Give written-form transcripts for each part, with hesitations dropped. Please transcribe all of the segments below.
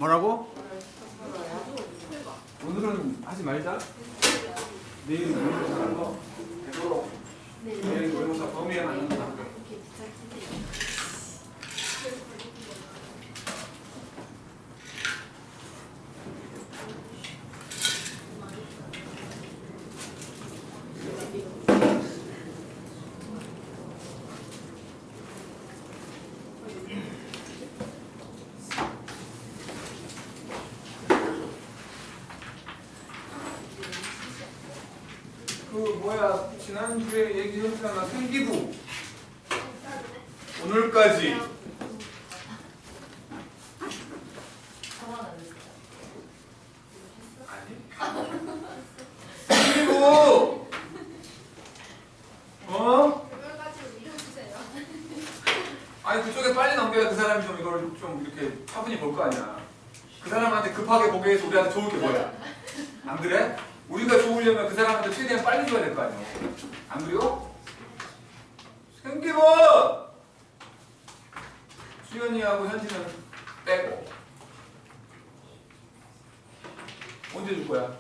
뭐라고? 오늘은 하지 말자. 내일 모의고사 거 되도록 내일 모의고사 범위에 맞는 거 할게. 지난주에 얘기했잖아. 생기부 오늘까지 아니 생기부 아니 그쪽에 빨리 넘겨야 그 사람이 좀 이걸 좀 이렇게 차분히 볼 거 아니야. 그 사람한테 급하게 보게 해서 우리한테 좋을 게 뭐야? 안 그래? 우리가 좋으려면 그 사람한테 최대한 빨리 줘야 될 거 아니야. 안 그래요? 생기부! 수연이하고 현지는 빼고. 언제 줄 거야?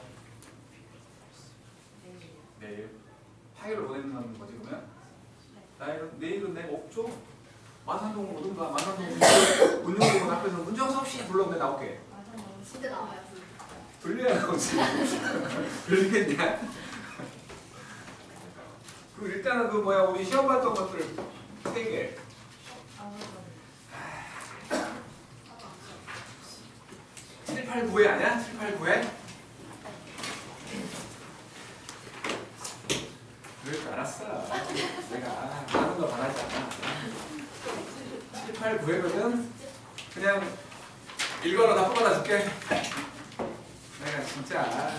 내일. 파일을 보내는 거지 그러면? 내일은 내가 없죠? 만산동을 오든가 만산동 문정동 앞에서 문정섭 씨 불러오면 나올게. 진짜 나와요. 불려야 나오지. 불리겠냐? 그 일단은 그 뭐야 우리 시험 봤던 것들 3개. 7, 8, 9회 아니야? 7, 8, 9회? 그럴 줄 알았어. 내가 하는 거 바라지 않아. 7, 8, 9회거든? 그냥 일과로 다 뽑아다 줄게. 내가 진짜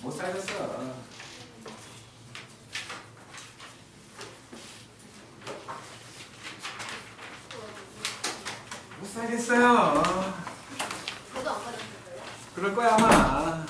못 살겠어. 못 살겠어요. 저도 안 받았어요. 그럴 거야 아마.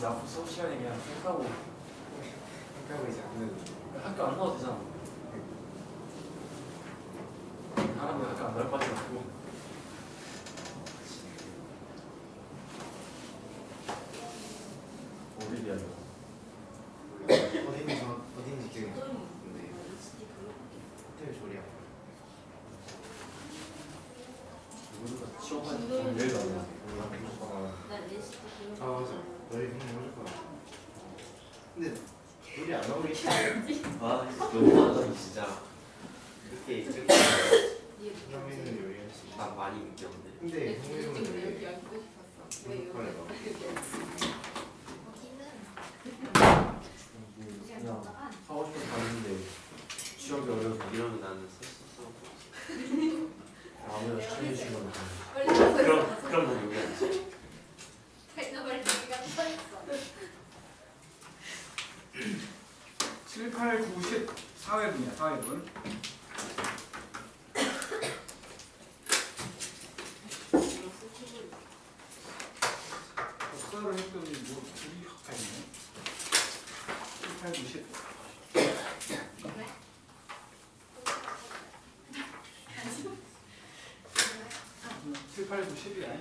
앞으로 수업 시간에 그냥 하고 이제 안 되는 학교 안 나와도 되잖아. 사람이 학교 안 나올 것 같아가지고. 어디 비하냐? 어딘지 기억이 안 나는데 호텔 조리야. 누구보다 취업한 정렬도 안 나. 아 맞아. 너희 형님 해줄 거야. 근데 조리 안 나오겠지. 아 너무 많아 진짜. 이렇게 형님은 요리할 수 있어. 난 많이 느꼈는데. 근데 형님은 왜 왜요? 헷갈려. 그냥 하고 싶어서 갔는데 취업이 어려서 이러면 나는 썼었어. 아무나 추천해 주시면 그럼 난 여기 앉지. 빨리 내가 써있어. 7, 8, 9, 10 4회분이야 4회분. 역사를 했더니 뭐 둘이 합가 있네. 7, 8, 9, 10. 7, 8, 9, 10이야.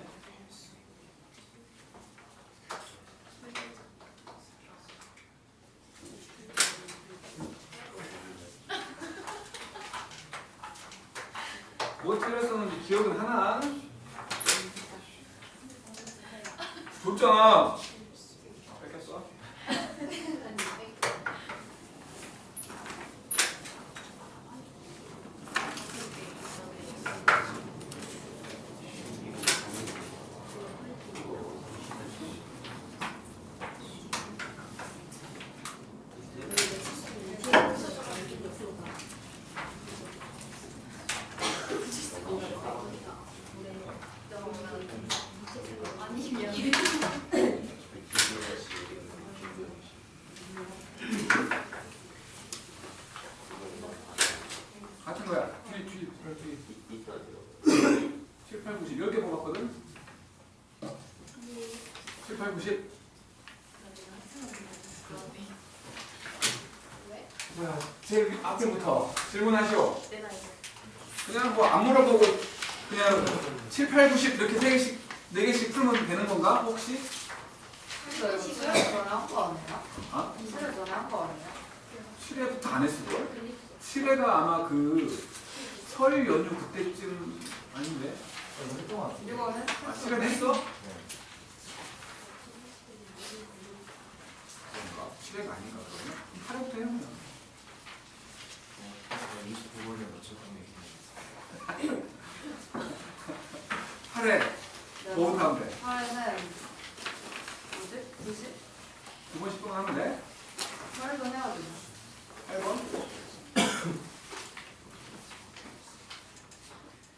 뭐 틀렸었는지 기억은 하나? 줬잖아. 뺏겼어? 같은 거야. 뒤. 7, 8, 9, 10 10개 뽑았거든? 7, 8, 9, 10 뭐야, 제일 앞에부터 질문하시오. 그냥 뭐 안 물어보고 그냥 7, 8, 9, 10 이렇게 3개씩 4개씩 풀면 되는 건가? 혹시? 어? 7회부터 안 했을걸? 7회가 아마 그 설 연휴 그때쯤 아닌데? 너무 했던 것 같은데. 아, 7회 했어? 네. 7회가 아닌가 그러면? 8회부터 해요 그냥. 29번에 맞췄던 게 8회 뭐부터 하면 돼? 8에는 뭐지? 2번 10번 하면 돼? 8번 해야 돼. 8번?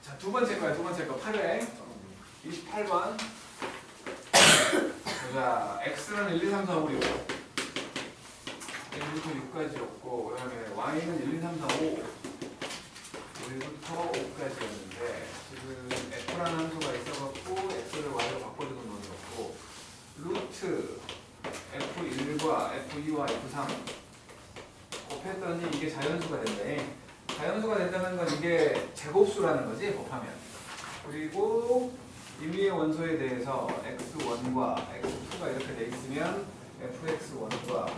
자, 두 번째 거야, 8회 28번. 자, x는 1, 2, 3, 4, 5, 6 1부터 6까지였고 그 다음에 y는 1, 2, 3, 4, 5 1부터 5까지였는데 지금 f라는 함수가 있어갖고 x를 y로 바꿔주는 놈이었고 루트 f1과 f2와 f3 곱했더니 이게 자연수가 된대. 자연수가 된다는 건 이게 제곱수라는 거지, 곱하면. 그리고 임의의 원소에 대해서 x1과 x2가 이렇게 돼 있으면 fx1과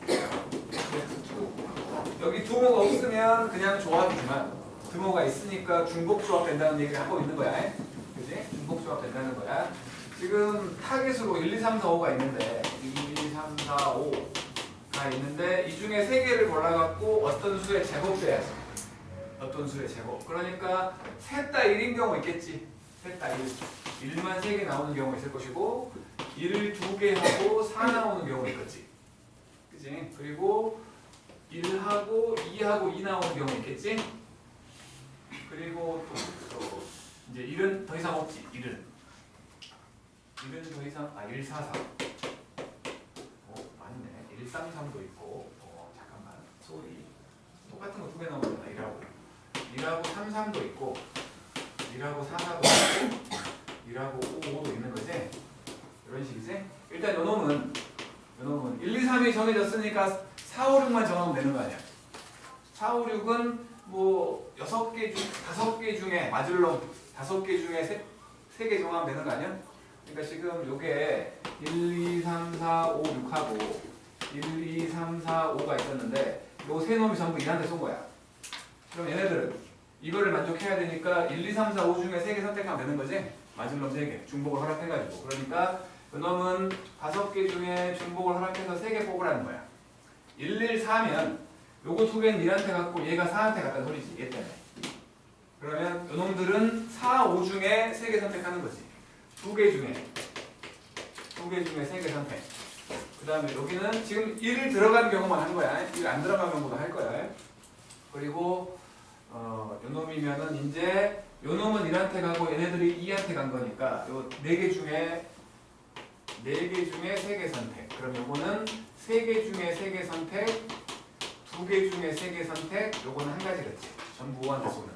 fx2 여기 두모가 없으면 그냥 조합이지만 두모가 있으니까 중복조합 된다는 얘기를 하고 있는 거야. 그지? 중복조합 된다는 거야. 지금 타겟으로 1, 2, 3, 4, 5가 있는데 1, 2, 3, 4, 5가 있는데 이 중에 3개를 골라갖고 어떤 수의 제곱 돼야지. 어떤 수의 제곱. 그러니까 셋 다 1인 경우 있겠지. 셋 다 1. 1만 3개 나오는 경우 있을 것이고 1을 2개 하고 4 나오는 경우 있겠지. 그지? 그리고 1하고 2하고 2 나오는 경우 있겠지. 그리고 또 이제 1은 더 이상 없지. 1은 더 이상 1, 4, 3 맞네. 1, 3, 3도 있고 잠깐만 소리 똑같은 거 2개 나오잖아. 1하고 3, 3도 있고 1하고 4, 4도 있고 1하고 5, 5도 있는 거지. 이런 식이지. 일단 요 요놈은 1, 2, 3이 정해졌으니까 4, 5, 6만 정하면 되는 거 아니야. 4, 5, 6은 뭐 6개 중 5개 중에 맞을놈 5개 중에 3개 정하면 되는 거 아니야? 그러니까 지금 요게 1, 2, 3, 4, 5, 6하고 1, 2, 3, 4, 5가 있었는데 요 세 놈이 전부 1한테 쏜 거야. 그럼 얘네들은 이거를 만족해야 되니까 1, 2, 3, 4, 5 중에 3개 선택하면 되는 거지? 맞을 놈 3개 중복을 허락해가지고. 그러니까 요 놈은 5개 중에 중복을 허락해서 3개 뽑으라는 거야. 1, 1, 4면 요거 2개는 1한테 갔고 얘가 4한테 갔다는 소리지. 얘 때문에. 그러면 요 놈들은 4, 5 중에 3개 선택하는 거지. 2개 중에 3개 선택. 그 다음에 여기는 지금 1 들어간 경우만 한 거야. 1 안 들어간 경우도 할 거야. 그리고 요 놈이면은 이제 요 놈은 1한테 가고 얘네들이 2한테 간 거니까 요 4개 중에 3개 선택. 그럼 요거는 3개 중에 3개 선택, 2개 중에 3개 선택, 요거는 한 가지겠지. 전부 5한테 쏘는.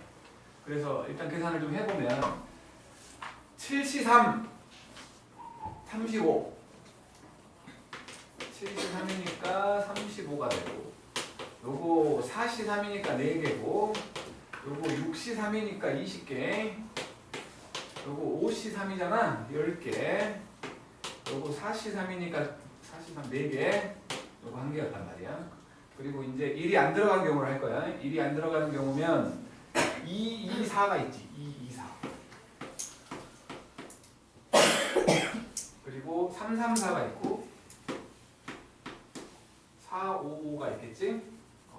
그래서 일단 계산을 좀 해보면 73, 35 73이니까 35가 되고 요거 43이니까 4개고 요거 63이니까 20개 요거 53이잖아 10개 요거 43이니까 43 4개 요거 1개였단 말이야. 그리고 이제 1이 안 들어간 경우를 할 거야. 1이 안 들어가는 경우면 2, 2, 4가 있지. 2, 2, 4 그리고 3, 3, 4가 있고 4, 5, 5가 있겠지?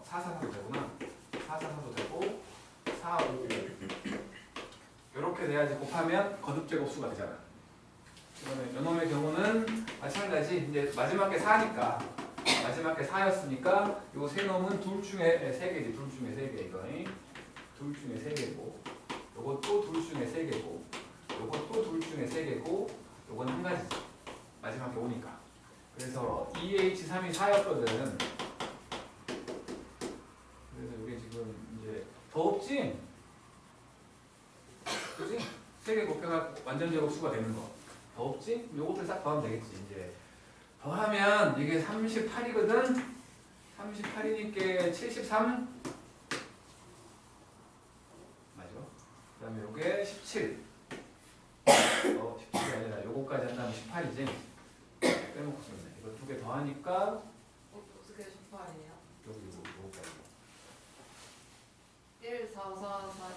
4, 4, 4도 되구나. 4, 4, 4도 되고 4, 5, 5 이렇게 돼야지 곱하면 거듭제곱수가 되잖아. 그러면 요놈의 경우는 마찬가지. 이제 마지막 게 4니까 마지막 게 4였으니까 요 세 놈은 둘 중에 3개지. 둘 중에 3개 이거. 둘 중에 3개고 요것도 둘 중에 3개고 요것도 둘 중에 3개고 요건 한 가지지. 마지막 게 5니까. 그래서 2H3이 4였거든. 그래서 이게 지금 이제 더 없지? 그지? 3개 곱해가 완전 제곱수가 되는 거. 더 없지? 요것들 싹 더하면 되겠지. 이제 더하면 이게 38이거든? 38이니까 73? 맞아. 그 다음에 요게 17. 17이 아니라 요거까지 한다면 18이지? 빼먹고 싶네. 이거 2개 더하니까 어떻게 슈퍼아니에요? 요거까지. 1, 4, 4, 4,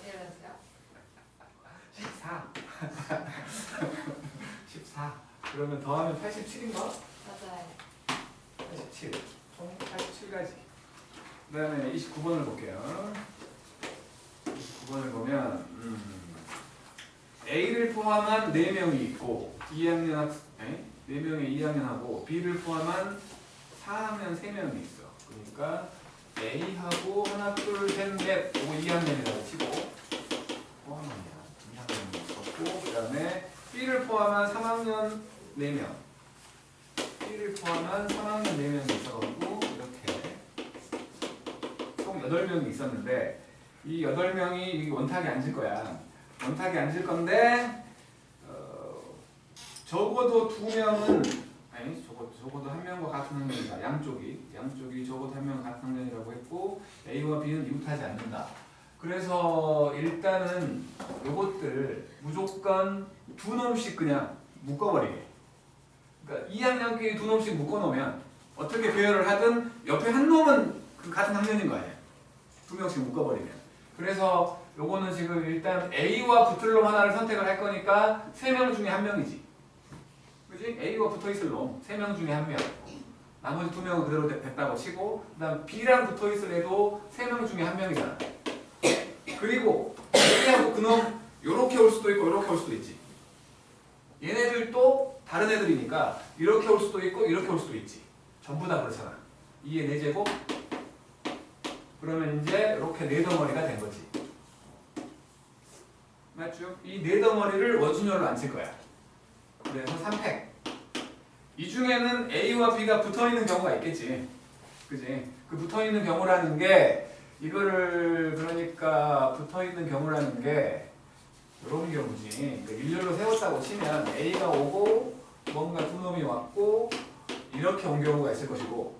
1에서요? 14. 14. 그러면 더하면 87인가? 맞아요. 87. 총 87가지. 그 다음에 29번을 볼게요. 29번을 보면 A를 포함한 4명이 있고 2학년 4명의 2학년하고 B를 포함한 4학년 3명이 있어. 그러니까 A하고 하나, 둘, 셋, 넷 요거 2학년이라고 치고 포함합니다. 2학년이 있었고 그 다음에 B를 포함한 3학년 4명 B를 포함한 3학년 4명이 있어가지고 이렇게 총 8명이 있었는데 이 8명이 원탁에 앉을 거야. 원탁에 앉을 건데 적어도 2명은 아니 적어도 1명과 같은 학년이다. 양쪽이 적어도 1명과 같은 학년이라고 했고 A와 B는 이웃하지 않는다. 그래서 일단은 요것들 무조건 2놈씩 그냥 묶어버리게. 그러니까 2학년끼리 2놈씩 묶어놓으면 어떻게 배열을 하든 옆에 한 놈은 그 같은 학년인 거 아니야. 2명씩 묶어버리면. 그래서 요거는 지금 일단 A와 붙을 놈 하나를 선택을 할 거니까 3명 중에 1명이지. 그지? A와 붙어있을 놈 3명 중에 1명. 나머지 2명은 그대로 됐다고 치고 그 다음 B랑 붙어있을 애도 3명 중에 1명이잖아. 그리고 A하고 그놈 요렇게 올 수도 있고 요렇게 올 수도 있지. 얘네들도 다른 애들이니까 이렇게 올 수도 있고 이렇게 올 수도 있지. 전부 다 그렇잖아. 2의 4제곱 그러면 이제 이렇게 4덩어리가 된 거지. 맞죠? 이 4덩어리를 원순열로 앉힐 거야. 그래서 3팩. 이 중에는 A와 B가 붙어있는 경우가 있겠지. 그지? 그 붙어있는 경우라는 게 이거를 그러니까 붙어있는 경우라는 게 이런 경우지. 그러니까 일렬로 세웠다고 치면 A가 오고 뭔가 2놈이 왔고 이렇게 온 경우가 있을 것이고,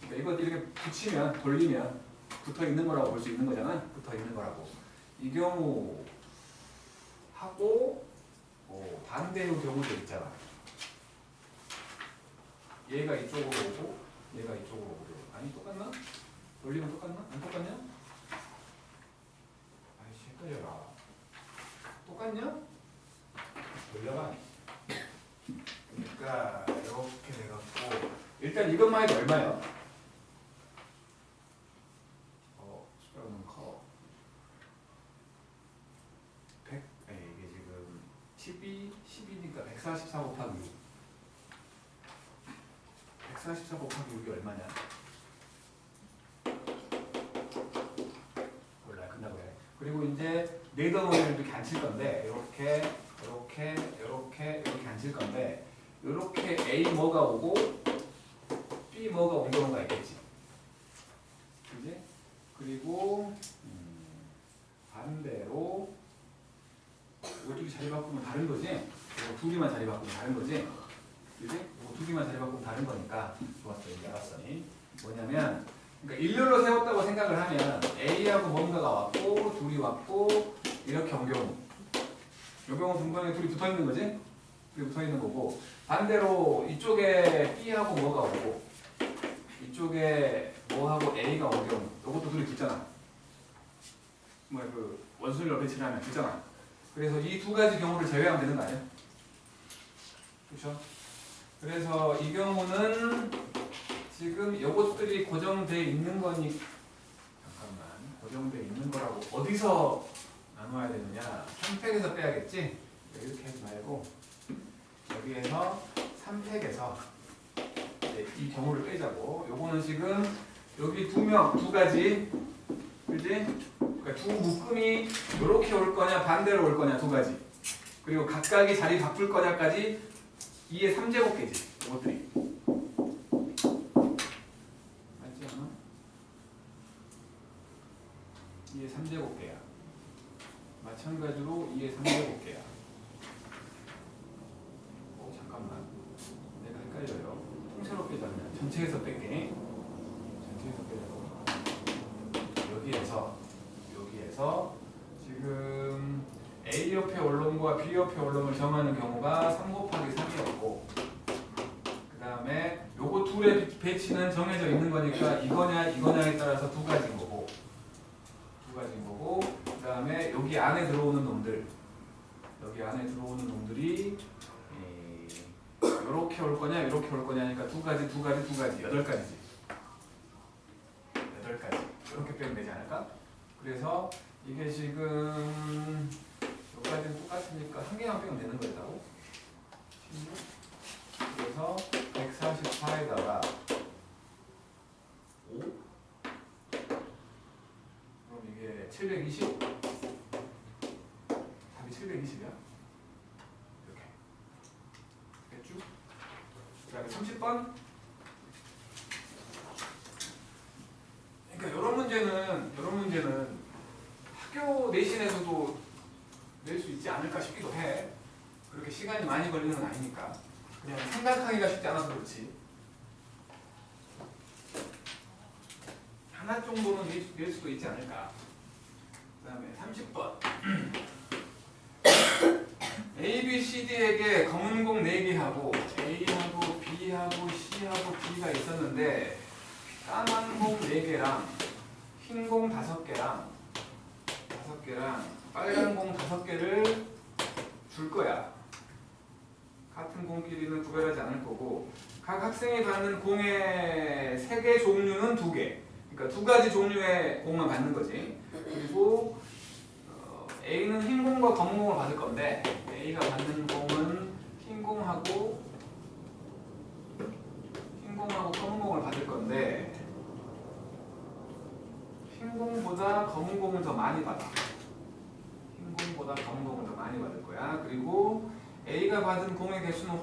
그러니까 이거 이렇게 붙이면 돌리면 붙어 있는 거라고 볼 수 있는 거잖아. 붙어 있는 거라고. 이 경우 하고 반대의 경우도 있잖아. 얘가 이쪽으로 오고 얘가 이쪽으로 오고. 아니 똑같나? 돌리면 똑같나? 안 똑같냐? 아이씨 헷갈려라. 똑같냐? 돌려봐. 그러니까 이렇게 돼갖고 일단 이것만 해도 얼마야? 숫자가 너무 커. 100, 이게 지금 12니까 144 곱하기 6. 144 곱하기 6이 얼마냐? 몰라, 끝나고 해. 그리고 이제 네더머리를 이렇게 안 칠 건데 이렇게 안 칠 건데 이렇게 A 뭐가 오고 B 뭐가 온 경우가 있겠지. 그지? 그리고 반대로 이쪽이 자리 바꾸면 다른 거지? 두 개만 자리 바꾸면 다른 거지? 그지? 두 개만 자리 바꾸면 다른 거니까 좋았어. 이제 알았어. 뭐냐면 그러니까 일렬로 세웠다고 생각을 하면 A하고 뭔가가 왔고 둘이 왔고 이렇게 온 경우 이 경우 분명히 둘이 붙어 있는 거지? 둘이 붙어 있는 거고 반대로 이쪽에 B하고 뭐가 오고 이쪽에 뭐하고 A가 온 경우 이것도 둘이 붙잖아. 그 원수를 옆에 칠하면 붙잖아. 그래서 이 두 가지 경우를 제외하면 되는 거 아니야? 그렇죠? 그래서 이 경우는 지금 이것들이 고정되어 있는 거니 잠깐만 고정되어 있는 거라고 어디서 나눠야 되느냐? 3팩에서 빼야겠지? 이렇게 하지 말고 여기에서 3팩에서 이 경우를 빼자고. 요거는 지금 여기 두 가지 그지? 그러니까 두 묶음이 이렇게 올 거냐 반대로 올 거냐 두 가지. 그리고 각각이 자리 바꿀 거냐까지 2의 3제곱계지. 이것들이. 맞지 않아? 2의 3제곱계야. 마찬가지로 2의 3제곱계야. 잠깐만. 내가 헷갈려요. 통째로 빼자면 전체에서 뺄게. 전체에서 빼자고. 여기에서 지금 A 옆에 원론과 B 옆에 원론을 정하는 경우가 3 곱하기 3이었고 그 다음에 요거 둘의 배치는 정해져 있는 거니까 이거냐에 따라서 두 가지인 거고 그 다음에 여기 안에 들어오는 놈들이 이렇게 올 거냐 이렇게 올 거냐니까 두 가지 8가지지. 8가지 이렇게 빼면 되지 않을까? 그래서 이게 지금 여기까지는 똑같으니까 한 개만 빼면 되는 거였다고? 그래서 144에다가 5? 그럼 이게 720? 답이 720이야? 이렇게 됐죠? 그 다음에 30번? 그러니까 이런 문제는 학교 내신에서도 낼 수 있지 않을까 싶기도 해. 그렇게 시간이 많이 걸리는 건 아니니까. 그냥 생각하기가 쉽지 않아서 그렇지. 하나 정도는 낼 수도 있지 않을까. 그 다음에 30번. A, B, C, D에게 검은 공 4개 하고 A하고 B하고 C하고 D가 있었는데 까만 공 4개랑 흰 공 5개랑 빨간 공 5개를 줄 거야. 같은 공끼리는 구별하지 않을 거고 각 학생이 받는 공의 3개 종류는 2개. 그러니까 2가지 종류의 공만 받는 거지. 그리고 A는 흰 공과 검은 공을 받을 건데 A가 받는 공은 흰 공하고 검은 공을 받을 건데 흰 공보다 검은 공을 더 많이 받아. 흰 공보다 검은 공을 더 많이 받을 거야. 그리고 A가 받은 공의 개수는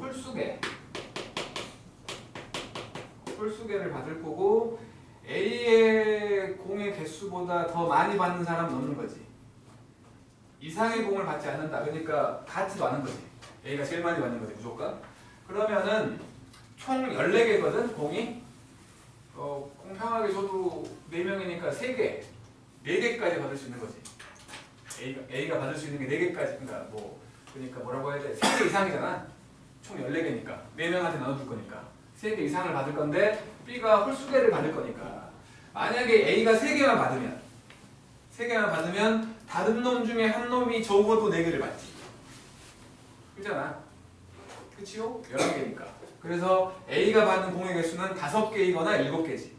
홀수개를 받을 거고 A의 공의 개수보다 더 많이 받는 사람은 없는 거지. 이상의 공을 받지 않는다. 그러니까 같지도 않은 거지. A가 제일 많이 받는 거지 무조건. 그러면은 총 14개거든 공이. 공평하게 줘도 4명이니까 3개, 4개까지 받을 수 있는 거지. A가 받을 수 있는 게 4개까지. 그러니까 뭐라고 해야 돼? 3개 이상이잖아. 총 14개니까 4명한테 나눠줄 거니까 3개 이상을 받을 건데 B가 홀수개를 받을 거니까 만약에 A가 3개만 받으면 다른 놈 중에 한 놈이 적어도 4개를 받지. 그잖아. 그치요? 11개니까. 그래서 A가 받는 공의 개수는 5개이거나 7개지.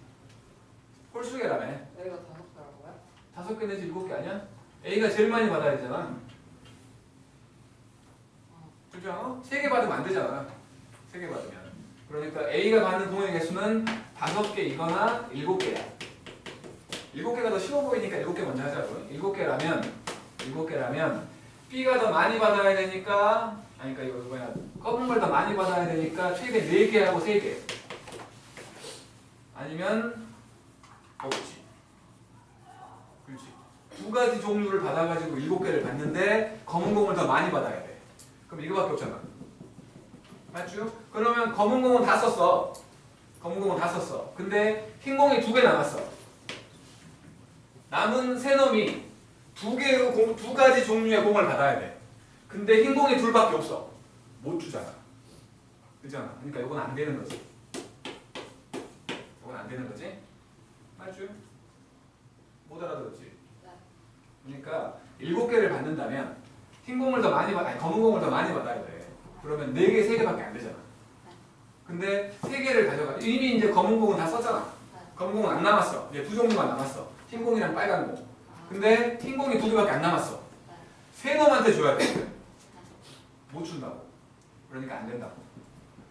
홀수개라며. 여기가 5개라고요? 5개 내지 7개 아니야? A가 제일 많이 받아야 되잖아. 그렇지 않아? 3개 받으면 안 되잖아. 3개 받으면. 그러니까 A가 받는 공의 개수는 5개이거나 7개야. 7개가 더 쉬워 보이니까 7개 먼저 하자고. 7개라면 B가 더 많이 받아야 되니까, 그러니까 이거 뭐야, 검은 걸 더 많이 받아야 되니까 최대 4개하고 3개. 아니면 없지. 그렇지. 2가지 종류를 받아가지고 7개를 받는데 검은 공을 더 많이 받아야 돼. 그럼 이거밖에 없잖아. 맞죠? 그러면 검은 공은 다 썼어. 근데 흰 공이 2개 남았어. 남은 세 놈이 2가지 종류의 공을 받아야 돼. 근데 흰 공이 2밖에 없어. 못 주잖아. 그잖아. 그러니까 이건 안 되는 거지. 맞죠? 못 알아들었지? 그러니까 7개를 받는다면 흰 공을 더 많이 검은 공을 더 많이 받아야 돼. 그러면 4개, 3개밖에 안 되잖아. 근데 3개를 가져가. 이미 이제 검은 공은 다 썼잖아. 검은 공은 안 남았어. 이제 2 종류만 남았어. 흰 공이랑 빨간 공. 근데 흰 공이 2개밖에 안 남았어. 세 놈한테 줘야 돼. 못 준다고. 그러니까 안 된다고.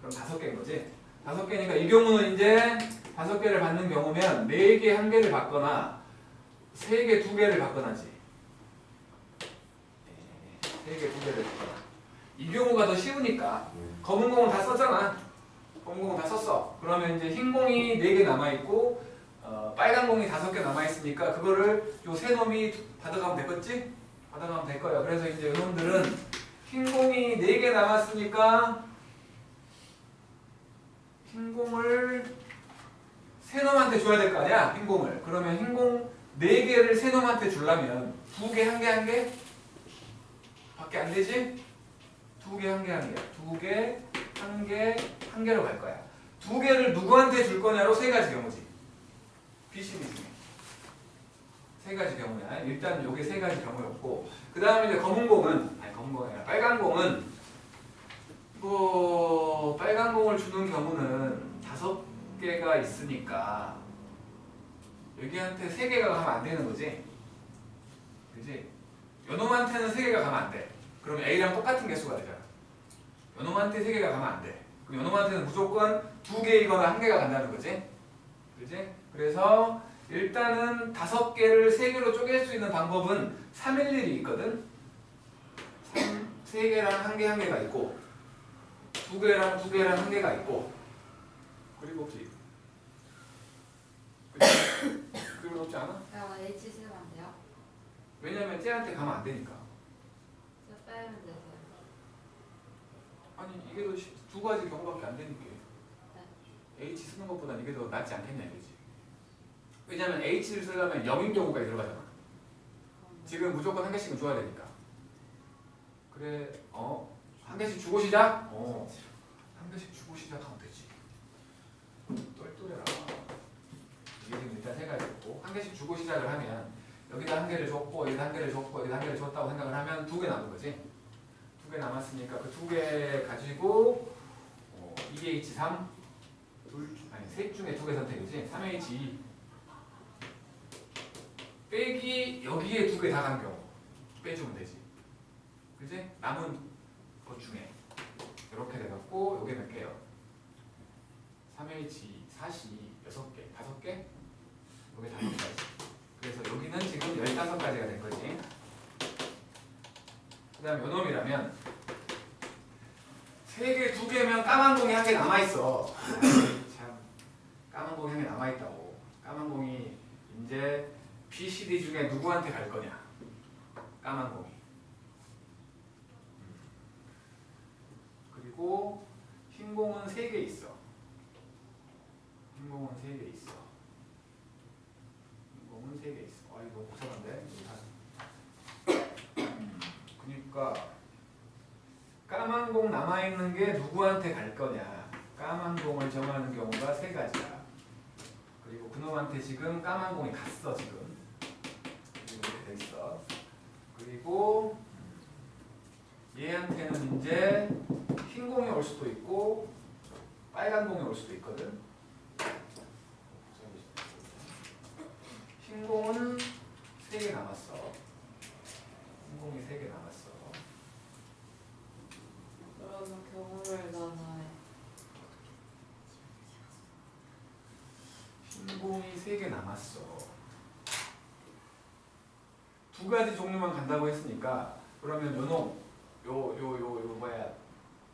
그럼 5개인 거지. 5개니까 이 경우는 이제 5개를 받는 경우면 4개 1개를 받거나 3개 2개를 받거나지. 3개 2개를 받거나. 이 경우가 더 쉬우니까 검은 공은 다 썼잖아. 검은 공은 다 썼어. 그러면 이제 흰 공이 4개 남아있고 빨간 공이 5개 남아있으니까 그거를 요 세 놈이 받아가면 되겠지? 받아가면 될 거예요. 그래서 이제 이놈들은 흰 공이 4개 남았으니까 흰 공을 세 놈한테 줘야 될 거 아니야? 흰 공을. 그러면 흰 공 4개를 세 놈한테 주려면 2개, 1개, 1개? 밖에 안 되지? 2개, 1개, 1개. 2개, 1개, 1개로 갈 거야. 2개를 누구한테 줄 거냐로 3가지 경우지. BCD 중에. 3가지 경우야. 일단 요게 3가지 경우였고, 그 다음에 이제 검은 공은, 검은 공이 아니라 빨간 공은, 빨간 공을 주는 경우는 5개가 있으니까, 여기한테 3개가 가면 안 되는 거지. 그지? 요놈한테는 3개가 가면 안 돼. 그러면 A랑 똑같은 개수가 되잖아. 요놈한테 3개가 가면 안 돼. 그럼 요놈한테는 무조건 2개이거나 1개가 간다는 거지. 그지? 그래서 일단은 5개를 3개로 쪼갤 수 있는 방법은 311이 있거든. 3개랑 1개가 있고 2개랑 1개가 있고 그리고 없지. 그리고 없지 않아? 그냥 H 쓰면 안 돼요? 왜냐면 쟤한테 가면 안 되니까. 저 빼면 되세요. 아니 이게 더 2가지 경우밖에 안 되니까 H 쓰는 것보다 이게 더 낫지 않겠냐 이거지. 왜냐면 H를 쓰려면 0인 경우가 들어가잖아. 지금 무조건 1개씩은 줘야 되니까. 그래, 1개씩 주고 시작? 1개씩 주고 시작하면 되지. 똘똘해라. 이게 지금 일단 3가지였고 1개씩 주고 시작을 하면 여기다 1개를 줬고 여기다 1개를 줬고 여기다 1개를 줬다고 생각을 하면 2개 남은 거지. 2개 남았으니까 그 2개 가지고 2H3 셋 중에 2개 선택이지. 3H2 빼기 여기에 2개 다 간 경우 빼주면 되지. 그지? 남은 것 중에 이렇게 돼갖고 요게 몇 개요? 3H 4C 6개 5개? 요게 5개까지. 그래서 여기는 지금 15가지가 된 거지. 그 다음 요놈이라면 3개 2개면 까만 공이 1개 남아있어. 참 까만 공이 1개 남아있다고. 까만 공이 이제 BCD 중에 누구한테 갈 거냐? 까만 공이. 그리고 흰 공은 3개 있어. 흰공은 3개 있어. 흰공은 3개 있어. 아 이거 복잡한데. 그러니까 까만 공 남아 있는 게 누구한테 갈 거냐? 까만 공을 정하는 경우가 3가지야. 그리고 그놈한테 지금 까만 공이 갔어 지금. 이렇게 돼 있어. 그리고 얘한테는 이제 흰 공이 올 수도 있고 빨간 공이 올 수도 있거든. 흰 공은 3개 남았어. 흰 공이 3개 남았어. 그러면 경우를 나눠요. 흰 공이 3개 남았어. 2가지 종류만 간다고 했으니까 그러면 요놈 뭐야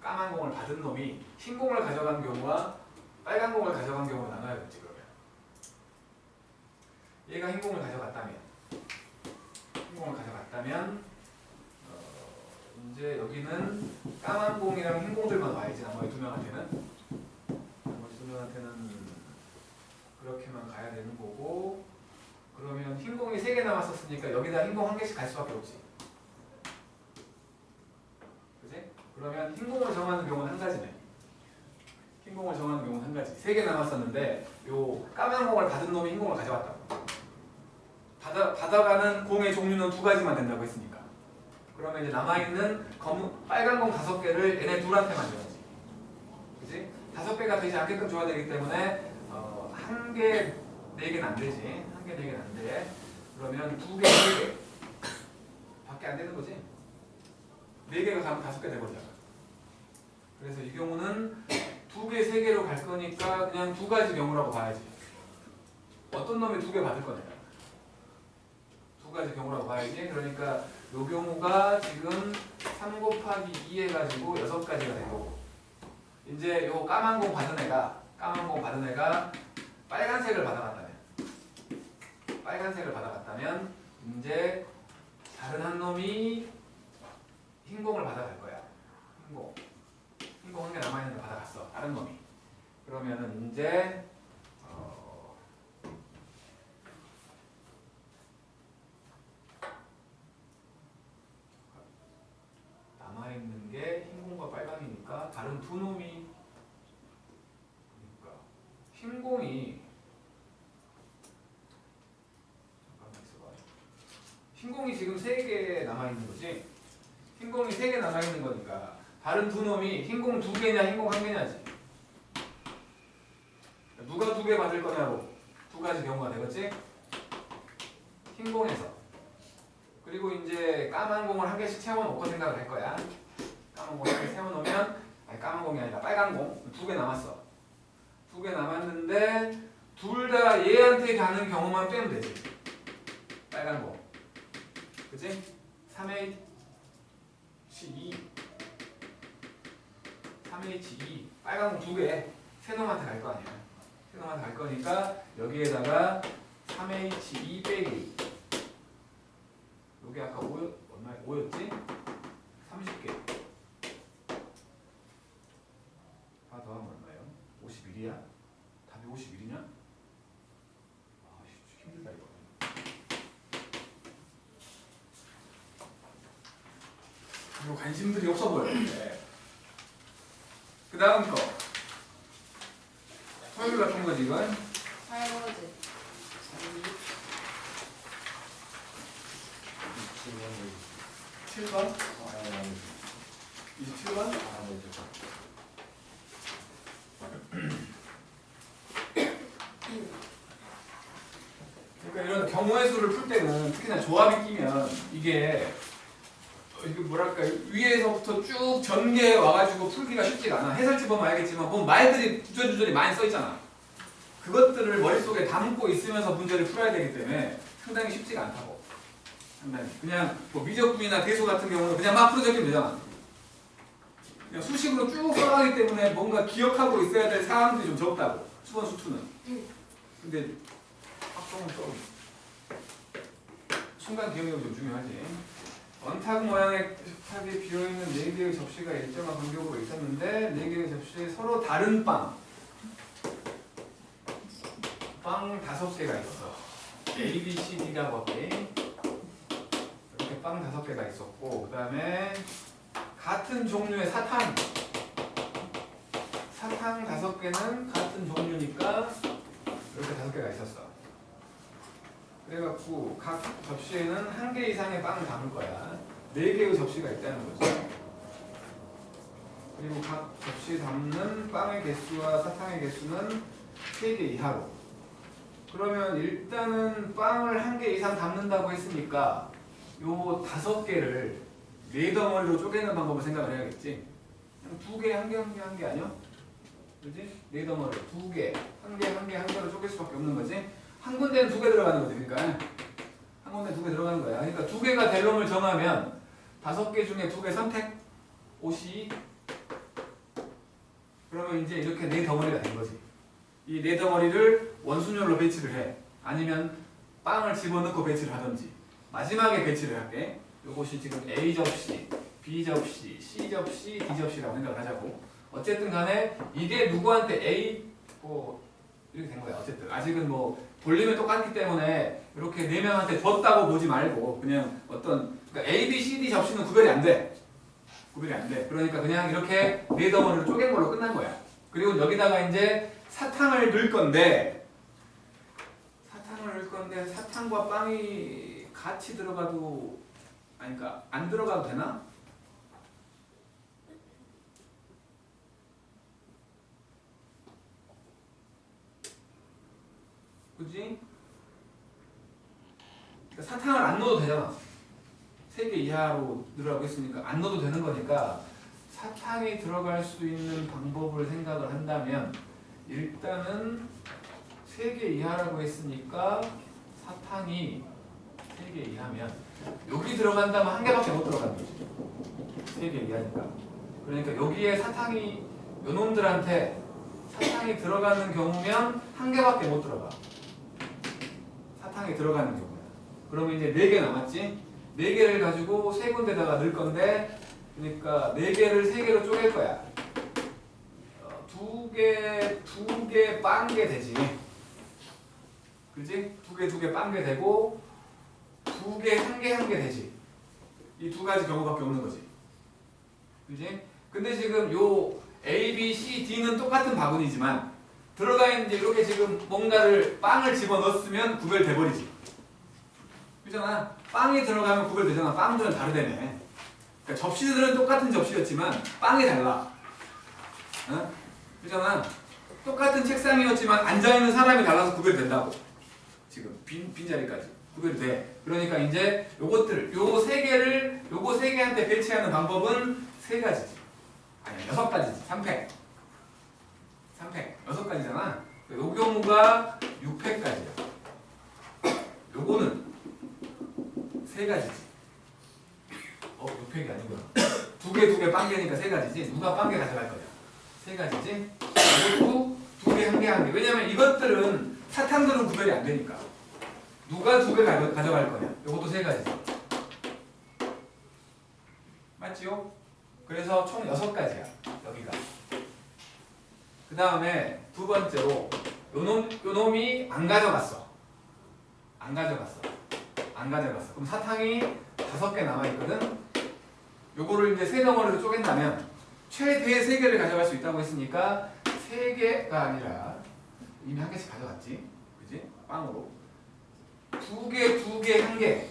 까만 공을 받은 놈이 흰 공을 가져간 경우와 빨간 공을 가져간 경우를 나눠야겠지. 그러면 얘가 흰 공을 가져갔다면 이제 여기는 까만 공이랑 흰 공들만 와야지. 나머지 2명한테는 그렇게만 가야 되는 거고. 그러면 흰 공이 3개 남았었으니까 여기다 흰 공 1개씩 갈 수밖에 없지. 그지? 그러면 흰 공을 정하는 경우는 1가지네. 흰 공을 정하는 경우는 1가지. 3개 남았었는데 요 까만 공을 받은 놈이 흰 공을 가져갔다고. 받아가는 공의 종류는 2가지만 된다고 했으니까. 그러면 이제 남아있는 빨간 공 5개를 얘네 둘한테만 줘야지. 그지? 5개가 되지 않게끔 줘야 되기 때문에 1개, 4개는 안 되지. 1개, 4개는 안 돼. 그러면 2개, 3개 밖에 안 되는 거지. 4개가 가면 5개 돼버리잖아. 그래서 이 경우는 2개, 3개로 갈 거니까 그냥 2가지 경우라고 봐야지. 어떤 놈이 2개 받을 거냐. 2가지 경우라고 봐야지. 그러니까 요 경우가 지금 3 곱하기 2 해가지고 6가지가 되고, 이제 요 까만 공 받은 애가 빨간색을 받아갔다면 이제 다른 한 놈이 흰 공을 받아갈 거야. 흰 공 1개 남아있는 걸 받아갔어. 다른 놈이. 그러면은 이제 남아있는 게 흰 공과 빨강이니까 다른 2놈이, 그러니까 흰 공이, 잠깐만 있어봐. 흰 공이 지금 3개 남아있는 거지. 흰 공이 3개 남아있는 거니까 다른 2놈이 흰 공 2개냐 흰 공 1개냐지. 누가 2개 받을 거냐고 2가지 경우가 되겠지. 흰 공에서. 그리고 이제 까만 공을 1개씩 채워놓고 생각을 할 거야. 까만 공을 1개 채워놓으면, 아니 까만 공이 아니라 빨간 공 2개 남았어. 2개 남았는데 둘 다 얘한테 가는 경우만 빼면 되지. 빨간 공. 그치? 3H2 빨간 공 2개 새 놈한테 갈 거 아니야. 새 놈한테 갈 거니까 여기에다가 3H2 빼기, 여기 아까 5였지? 30개 다 더하면 얼마예요? 51이야? 답이 51이냐? 아 힘들다 이거. 이거 관심들이 없어 보여요. 그 다음 거 토요일 같은 거지 이건? 할아버지. 7번? 27번? 그러니까 이런 경우의 수를 풀 때는 특히나 조합이 끼면 이게 뭐랄까 위에서부터 쭉 전개해 와가지고 풀기가 쉽지가 않아. 해설지 보면 알겠지만 보면 말들이 주저주저리 많이 써있잖아. 그것들을 머릿속에 담고 있으면서 문제를 풀어야 되기 때문에 상당히 쉽지가 않다고. 상당히. 그냥 뭐 미적분이나 대수 같은 경우는 그냥 막 풀어적이면 되잖아. 그냥 수식으로 쭉 써가기 때문에 뭔가 기억하고 있어야 될 사항들이 좀 적다고. 수원 수투는. 근데 학종은 좀 순간 기억력이 좀 중요하지. 원탁 모양의 식탁에 비어있는 4개의 접시가 일정한 간격으로 있었는데 4개의 접시에 서로 다른 빵 빵 5개가 있어. A, B, C, D라고 할게. 이렇게 빵 5개가 있었고, 그 다음에 같은 종류의 사탕 5개는 같은 종류니까 이렇게 5개가 있었어. 그래갖고 각 접시에는 1개 이상의 빵을 담을 거야. 4개의 접시가 있다는 거지. 그리고 각 접시에 담는 빵의 개수와 사탕의 개수는 3개 이하로. 그러면 일단은 빵을 1개 이상 담는다고 했으니까 요 5개를 4덩어리로 쪼개는 방법을 생각을 해야겠지. 2개, 1개 아니야? 그지? 4덩어리, 2개, 1개로 쪼갤 수밖에 없는 거지. 한 군데는 2개 들어가는 거지. 그러니까 한 군데 2개 들어가는 거야. 그러니까 2개가 될 놈을 정하면 5개 중에 2개 선택, 52. 그러면 이제 이렇게 4덩어리가 된 거지. 이 4덩어리를 원순열로 배치를 해. 아니면 빵을 집어넣고 배치를 하든지. 마지막에 배치를 할게. 요것이 지금 A 접시, B 접시, C 접시, D 접시라고 생각을 하자고. 어쨌든 간에 이게 누구한테 A, 이렇게 된 거야. 어쨌든 아직은 뭐 볼륨이 똑같기 때문에 이렇게 4명한테 줬다고 보지 말고 그냥 그러니까 A, B, C, D 접시는 구별이 안 돼. 구별이 안 돼. 그러니까 그냥 이렇게 4덩어리로 쪼갠 걸로 끝난 거야. 그리고 여기다가 이제 사탕을 넣을 건데 사탕과 빵이 같이 들어가도 그러니까 안 들어가도 되나? 그지? 그러니까 사탕을 안 넣어도 되잖아. 3개 이하로 넣으라고 했으니까 안 넣어도 되는 거니까 사탕이 들어갈 수 있는 방법을 생각을 한다면 일단은 3개 이하라고 했으니까 사탕이 3개 이하면 여기 들어간다면 1개밖에 못 들어가는 거지. 3개 이하니까. 그러니까 여기에 사탕이 요놈들한테 사탕이 들어가는 경우면 1개밖에 못 들어가. 사탕이 들어가는 경우야. 그러면 이제 4개 남았지? 4개를 가지고 3군데다가 넣을 건데 그러니까 4개를 3개로 쪼갤 거야. 2개 빵게 되지. 그지? 2개 빵게 되고 2개 1개 되지. 이 2가지 경우밖에 없는 거지. 그지? 근데 지금 요 A, B, C, D는 똑같은 바구니지만 들어가 있는 이렇게 지금 뭔가를 빵을 집어넣었으면 구별돼 버리지. 그잖아. 빵이 들어가면 구별되잖아. 빵들은 다르다며. 그러니까 접시들은 똑같은 접시였지만 빵이 달라. 어? 그잖아. 똑같은 책상이었지만 앉아있는 사람이 달라서 구별된다고. 지금 빈자리까지 구별이 돼. 그러니까 이제 요것들 요거 3개한테 배치하는 방법은 3가지지. 아니 6가지지. 3팩 6가지잖아. 요 경우가 6팩까지야. 요거는 3가지지. 6팩이 아니구나. 2개 빵개니까 3가지지. 누가 빵개 가져갈 거냐. 3가지지. 이것도 2개, 1개. 왜냐면 이것들은 사탕들은 구별이 안 되니까. 누가 2개 가져갈 거냐. 이것도 3가지지. 맞지요? 그래서 총 6가지야. 여기가. 그 다음에 두 번째로 요놈이 안 가져갔어. 그럼 사탕이 5개 남아있거든. 요거를 이제 3덩어리로 쪼갠다면 최대 3개를 가져갈 수 있다고 했으니까 3개가 아니라 이미 1개씩 가져갔지. 그지? 빵으로 2개, 1개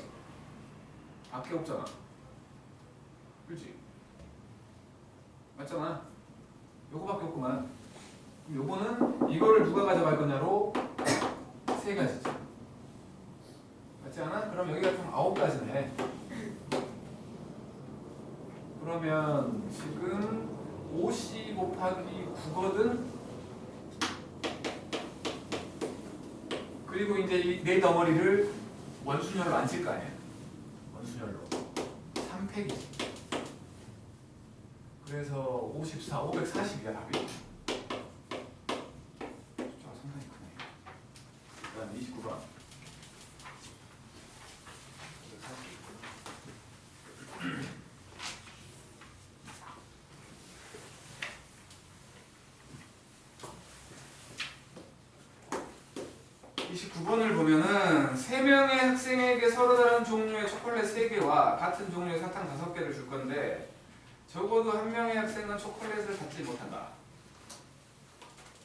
밖에 없잖아. 그치? 맞잖아. 요거밖에 없구만. 그럼 요거는 이거를 누가 가져갈 거냐로 3가지지. 맞지 않아? 그럼 여기가 총 9가지네. 그러면 지금 5C 곱하기 9거든? 그리고 이제 이 4덩어리를 원순열로 안 칠 거 아니야. 원순열로 3팩이지. 그래서 54, 540이야 답이. 숫자가 상당히 크네. 그 다음에 29번. 29번을 보면은 3명의 학생에게 서로 다른 종류의 초콜릿 3개와 같은 종류의 사탕 5개를 줄 건데 적어도 한 명의 학생은 초콜릿을 받지 못한다.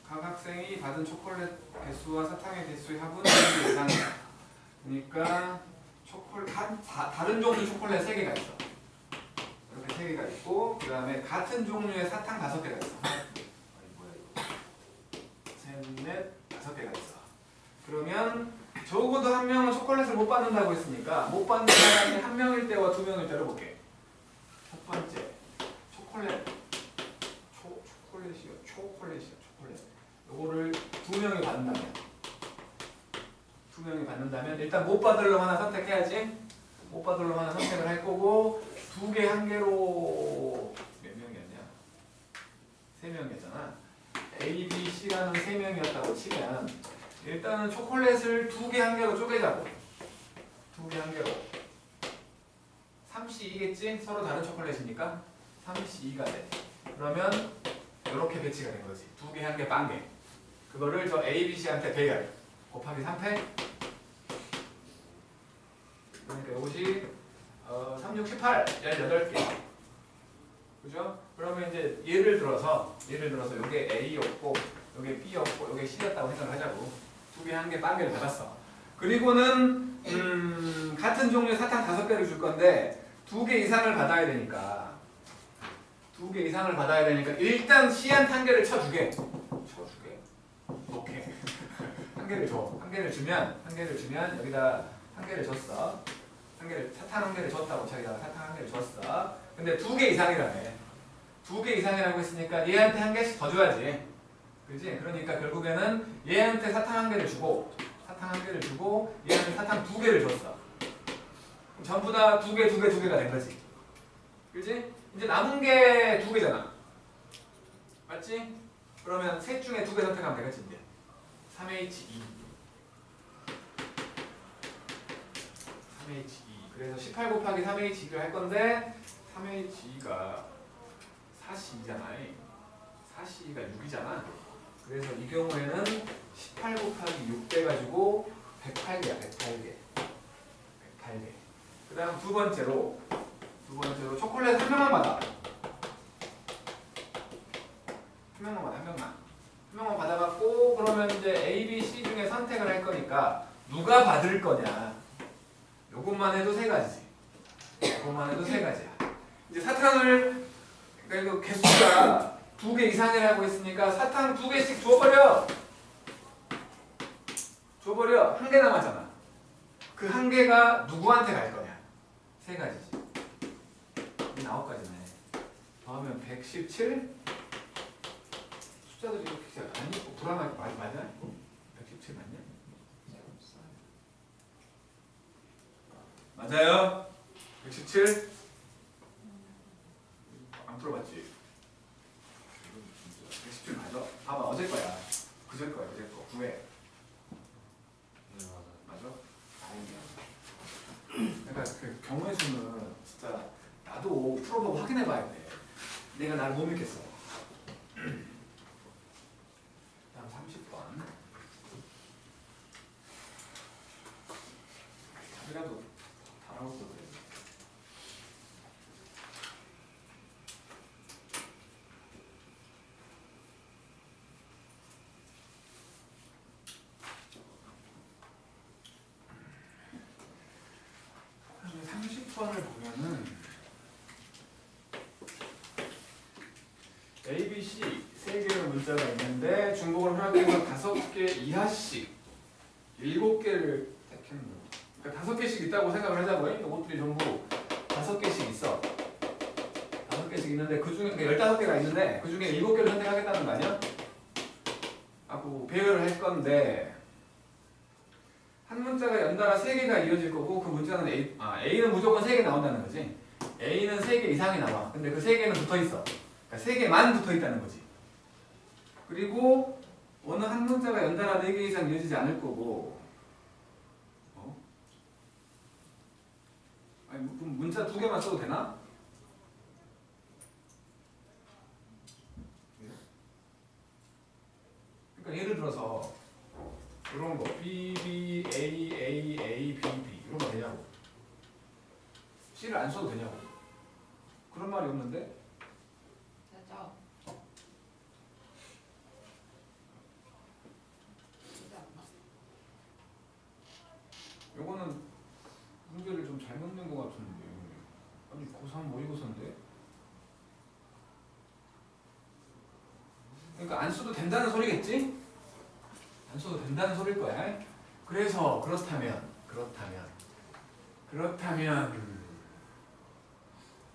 각 학생이 받은 초콜릿 개수와 사탕의 개수의 합은 2개 이상이다. 그러니까 다른 종류 초콜릿 3개가 있어. 이렇게 3개가 있고 그 다음에 같은 종류의 사탕 5개가 있어. 셋, 넷, 5개가 있어. 그러면 적어도 한 명은 초콜릿을 못 받는다고 했으니까 못 받는 사람이 한 명일 때와 2명일 때를 볼게. 첫 번째 초콜릿이요. 초콜릿. 요거를 2명이 받는다면 일단 못 받을 놈 하나 선택해야지. 못 받을 놈 하나 선택을 할 거고 2개 한 개로 몇 명이었냐? 3명이었잖아. A, B, C라는 3명이었다고 치면 일단은 초콜릿을 2개 한 개로 쪼개자고. 2개 한 개로 3C2겠지? 서로 다른 초콜릿이니까 3C2가 돼. 그러면 이렇게 배치가 된 거지. 2개 한 개 빵개. 그거를 저 A, B, C한테 배열 곱하기 3패. 그러니까 이것이 3, 6, 18, 18개. 그죠? 그러면 이제 예를 들어서 이게 A였고 이게 B였고 이게 C였다고 생각을 하자고. 2개 한 개 빵개를 받았어. 그리고는 같은 종류의 사탕 5개를 줄 건데 2개 이상을 받아야 되니까 일단 C한테 한 개를 쳐주게. 오케이. 한 개를 줘. 한 개를 주면 여기다 한 개를 줬어. 사탕 한 개를 줬다고 자기가 사탕 한 개를 줬어. 근데 2개 이상이라며. 2개 이상이라고 했으니까 얘한테 한 개씩 더 줘야지. 그지? 그러니까 결국에는 얘한테 사탕 한 개를 주고 얘한테 사탕 2개를 줬어. 전부 다 2개가 된 거지. 그지? 이제 남은 게 2개잖아. 맞지? 그러면 셋 중에 2개 선택하면 되겠지 이제. 3H2. 그래서 18 곱하기 3H2를 할 건데 3H2가 4C2잖아. 4C2가 6이잖아. 그래서 이 경우에는 18 곱하기 6 돼가지고 108개야. 108개. 그 다음 두 번째로 초콜릿 한 명만 받아. 한 명만 받아갖고 그러면 이제 A, B, C 중에 선택을 할 거니까 누가 받을 거냐. 요것만 해도 3가지지. 이제 사탕을 그러니까 개수가 2개 이상이라고 했으니까 사탕 2개씩 줘버려. 한 개 남았잖아. 그 한 개가 누구한테 갈 거냐. 3가지지. 9가지네. 더하면 117. 숫자들이 이렇게 안 읽고 불안하게 맞나? 117 맞냐? 맞아요. 117. 안 풀어봤지? 117 맞아. 봐봐 어제 거야. 그제 거. 9회. 맞아? 다행이야. 그러니까 그 경우의 수는 진짜 나도 풀어보고 확인해봐야 돼. 내가 나를 못 믿겠어. 다음 30번. 답이라도 달아오고 그래. 보면은 A, B, C 3개의 문자가 있는데 중복을 허락해서 5개 이하씩 7개를 택했는 거예요. 그러니까 5개씩 있다고 생각을 하자고요. 이것들이 전부 5개씩 있어. 5개씩 있는데 그 중에 15개가 있는데 그 중에 7개를 선택하겠다는 거 아니야? 하고 배열을 할 건데 한 문자가 연달아 3개가 이어질 거고 그 문자는 A는 무조건 3개 나온다는 거지. A는 3개 이상이 나와. 근데 그 3개는 붙어 있어. 그러니까 3개만 붙어 있다는 거지. 그리고 어느 한 문자가 연달아 4개 이상 이어지지 않을 거고 아니 그럼 문자 2개만 써도 되나? 그러니까 예를 들어서 이런 거 B, B, A, A, A, B, B 이런 거 되냐고. C를 안 써도 되냐고. 그런 말이 없는데? 되죠. 되지 않나? 요거는 문제를 좀 잘못 낸 것 같은데. 아니 고3 모의고사인데? 그러니까 안 써도 된다는 소리겠지? 안 써도 된다는 소리일 거야. 그래서 그렇다면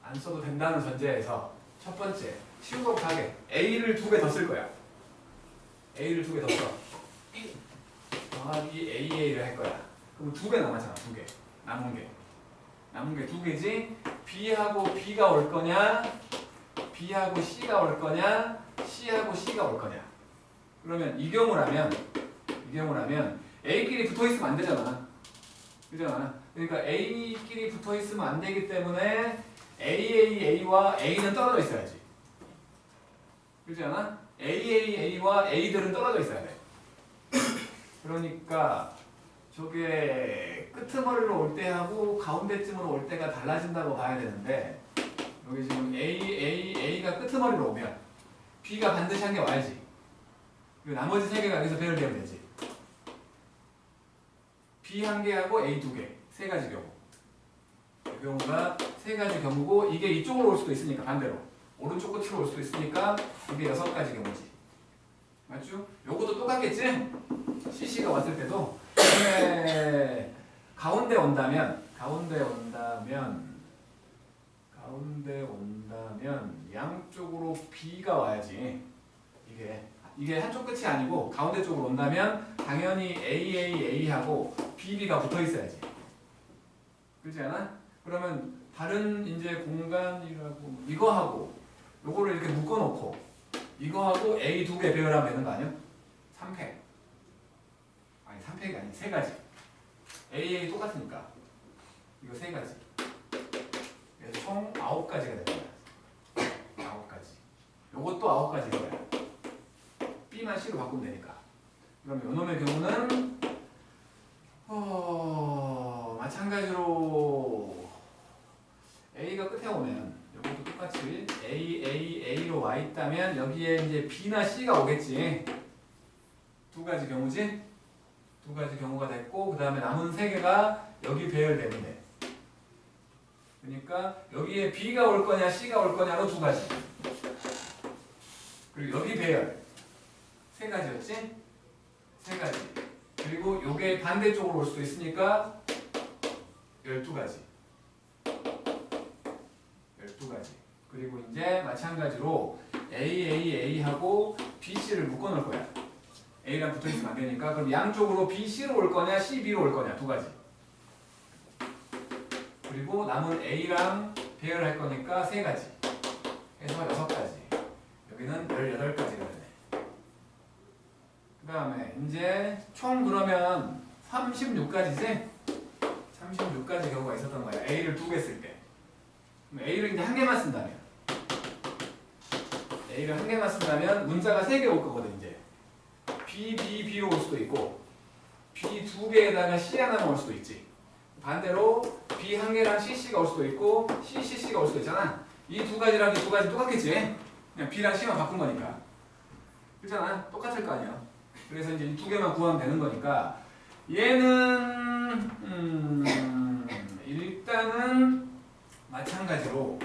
안 써도 된다는 전제에서 첫 번째 쉬운 거부터 하게. A를 2개 더 쓸 거야. A를 2개 더 써. 더하기 AA를 할 거야. 그럼 2개 남았잖아. 2개. 남은 게 2개지. B하고 B가 올 거냐, B하고 C가 올 거냐, C하고 C가 올 거냐. 그러면 이 경우라면 A끼리 붙어 있으면 안 되잖아. 그잖아. 그러니까 A끼리 붙어 있으면 안 되기 때문에 AAA와 A는 떨어져 있어야지. 그렇지 않아? AAA와 A들은 떨어져 있어야 돼. 그러니까 저게 끄트머리로 올 때하고 가운데쯤으로 올 때가 달라진다고 봐야 되는데 여기 지금 A가 끄트머리로 오면 B가 반드시 한 개 와야지. 그리고 나머지 세 개가 여기서 배열되면 되지. B 한 개하고 A 2개. 세 가지 경우. 이 경우가 세 가지 경우고 이게 이쪽으로 올 수도 있으니까 반대로. 오른쪽 끝으로 올 수도 있으니까 이게 6가지 경우지. 맞죠? 요것도 똑같겠지? CC가 왔을 때도 가운데 온다면 양쪽으로 B가 와야지. 이게 한쪽 끝이 아니고 가운데 쪽으로 온다면 당연히 AAA하고 BB가 붙어 있어야지. 그렇지 않아? 그러면 다른 이제 공간이라고 이거하고 요거를 이렇게 묶어놓고 이거하고 A 2개 배열하면 되는 거 아니야? 3팩. 아니 3팩이 아니 3가지. AA 똑같으니까 이거 3가지. 그래서 총 9가지가 되는 거야. 9가지. 요것도 9가지일 거야. B만 C로 바꾸면 되니까. 그럼 요놈의 경우는 마찬가지로 A가 끝에 오면 요것도 똑같이 A로 와 있다면 여기에 이제 B나 C가 오겠지. 2가지 경우지? 2가지 경우가 됐고 그 다음에 남은 3개가 여기 배열되면 돼. 그러니까 여기에 B가 올 거냐 C가 올 거냐로 2가지. 그리고 여기 배열 3가지였지? 3가지. 그리고 요게 반대쪽으로 올 수도 있으니까 12가지. 12가지. 그리고 이제 마찬가지로 AAA하고 BC를 묶어놓을 거야. A랑 붙어있으면 안 되니까. 그럼 양쪽으로 BC로 올 거냐 CB로 올 거냐 2가지. 그리고 남은 A랑 배열할 거니까 3가지. 해서 6가지. 여기는 18가지가 되네. 그 다음에 이제 총 그러면 36가지지? 36가지 경우가 있었던 거야. A를 2개 쓸 때. 그럼 A를 이제 1개만 쓴다면 A를 1개만 쓴다면 문자가 3개 올 거거든 이제. B, B, B로 올 수도 있고 B 2개에다가 C 하나만 올 수도 있지. 반대로 B 1개랑 CC가 올 수도 있고 C, CC가 올 수도 있잖아. 이 2가지랑 이 2가지 똑같겠지? 그냥 B랑 C만 바꾼 거니까. 그렇잖아? 똑같을 거 아니야. 그래서 이제 이 2개만 구하면 되는 거니까 얘는 일단은 마찬가지로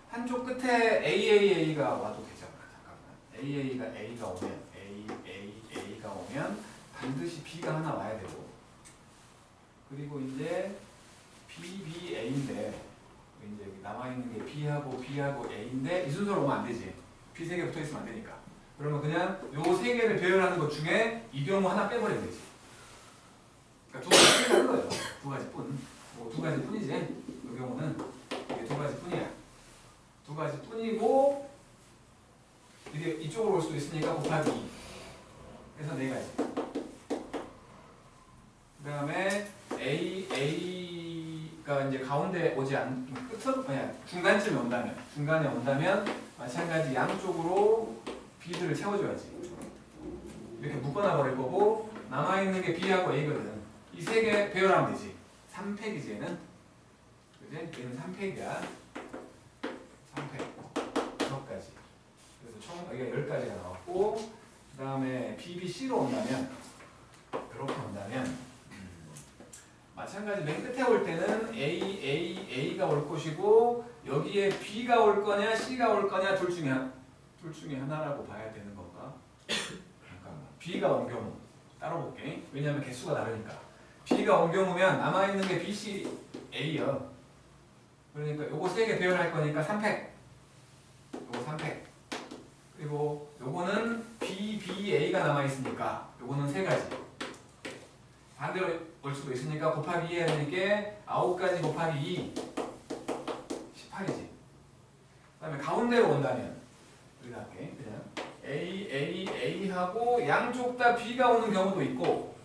한쪽 끝에 AAA가 와도 되잖아. 잠깐만. A가 오면 반드시 B가 하나 와야 되고 그리고 이제 BBA인데 이제 여기 남아있는 게 B하고 A인데 이 순서로 오면 안 되지. B 3개 붙어 있으면 안 되니까. 그러면 그냥 요 3개를 배열하는 것 중에 이 경우 하나 빼버리면 되지. 그러니까 2가지 하는 거예요. 2가지 뿐. 2가지 뿐이지. 이 경우는 이게 2가지 뿐이야. 2가지 뿐이고 이게 이쪽으로 올 수도 있으니까 곱하기 2. 그래서 4가지. 그 다음에 A가 이제 가운데 오지 중간쯤에 온다면 마찬가지 양쪽으로 B들을 채워줘야지. 이렇게 묶어놔 버릴 거고 남아있는 게 B하고 A거든. 이 세 개 배열하면 되지. 3팩이지 얘는. 그지? 얘는 3팩이야. 3팩. 6가지. 그래서 총 여기가 10가지가 나왔고 그 다음에 BBC로 온다면 이렇게 온다면 마찬가지 맨 끝에 올 때는 A가 올 것이고 여기에 B가 올 거냐 C가 올 거냐 둘 중에 하나라고 봐야 되는 건가? 잠깐만. B가 온 경우 따로 볼게. 왜냐하면 개수가 다르니까. B가 온 경우면 남아있는 게 B, C, A요. 그러니까 요거 세 개 배열할 거니까 3팩. 요거 3팩. 그리고 요거는 B, B, A가 남아있으니까 요거는 3가지. 반대로 올 수도 있으니까 곱하기 2 해야 되니까 9가지 곱하기 2 18이지. 그 다음에 가운데로 온다면 여기다 할게. 그냥 A하고 양쪽 다 B가 오는 경우도 있고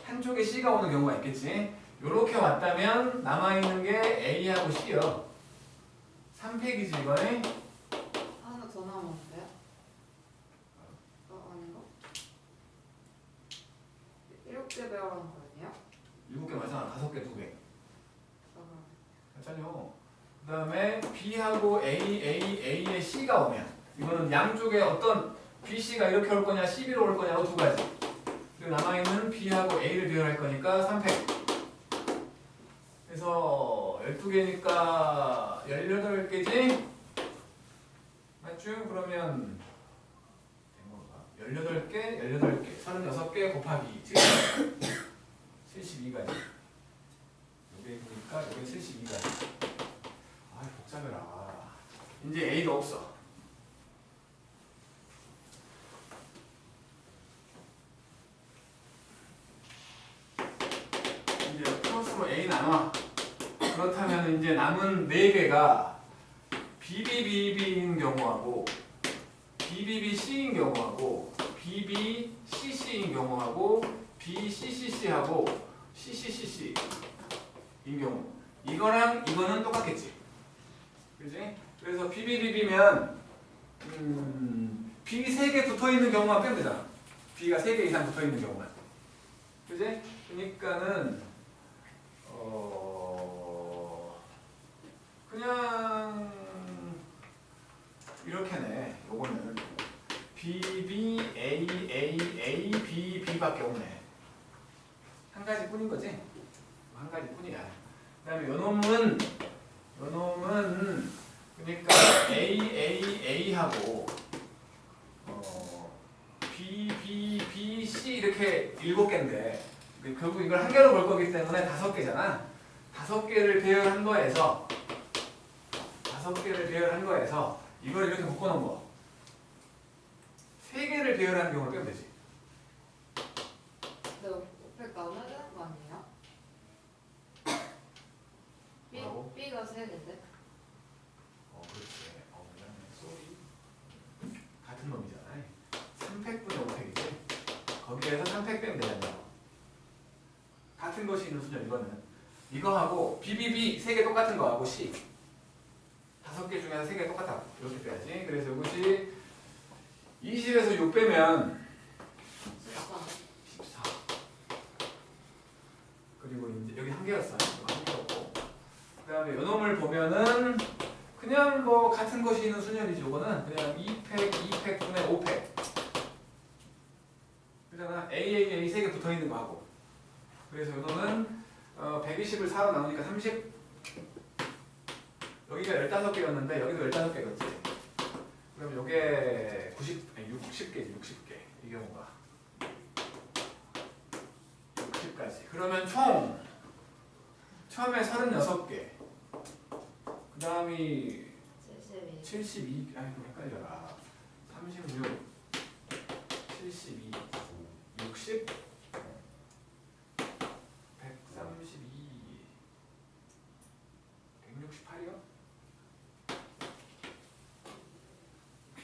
한쪽에 C가 오는 경우가 있겠지. 요렇게 왔다면 남아있는 게 A하고 C요. 3팩이지 이번에. 하나 더 남았어요? 아닌가? 이렇게 배우라는 거 아니에요? 7개 맞잖아. 5개, 2개. 맞잖요. 그 다음에 B하고 A에 C가 오면 이거는 양쪽에 어떤 BC가 이렇게 올 거냐 CB로 올 거냐로 2가지. 그리고 남아있는 B하고 A를 배열할 거니까 3팩. 그래서 12개니까 18개지? 맞죠? 그러면 18개, 36개 곱하기 72가지. 요게 보니까 요게 72가지. 아, 복잡해라. 이제 A가 없어. 이제 플러스로 A 나눠. 그렇다면 이제 남은 4개가 BBBB인 경우하고 BBBC인 경우하고 BBCC인 경우하고 BCCC하고 CCCC인 경우. 이거랑 이거는 똑같겠지. 그지? 그래서 BBBB면 B 3개 붙어있는 경우만 빼면 되잖아. B가 3개 이상 붙어있는 경우만. 그지? 그러니까는 그냥 이렇게네. 요거는 BB, A, B, B밖에 없네. 한 가지 뿐인 거지? 한 가지 뿐이야. 그 다음에 요 놈은 그러니까 A하고 B, C 이렇게 7개인데 결국 이걸 한 개로 볼 거기 때문에 5개잖아. 5개를 배열한 거에서 이걸 이렇게 묶어놓은 거 3개를 배열한 경우를 빼면 되지. 근데 500 나눠야 되는 거 아니에요? 뭐라고? B가 3개인데? 그렇지. 그다음에 쏘리 같은 놈이잖아. 3팩분의 5팩이지. 거기에서 3팩 빼면 되잖아. 같은 것이 있는 수준 이거는. 이거하고 BBB 3개 똑같은 거하고 C 5개 중에서 3개 똑같아. 이렇게 빼야지. 그래서 이것이 20에서 6 빼면 14. 그리고 이제 여기 한 개였어. 이거 한 개였고. 그 다음에 요놈을 보면은 그냥 뭐 같은 것이 있는 수열이지. 요거는 그냥 2팩 분의 5팩. 그잖아. A 3개 붙어 있는 거 하고. 그래서 요놈은 120을 4로 나누니까 30. 여기가 15개였는데 여기도 15개겠지. 그럼 요게 60개지. 60개. 이 경우가 60까지. 그러면 총 처음에 36개. 그 다음이 72. 아이고 헷갈려라. 36 72 60 132 168이요?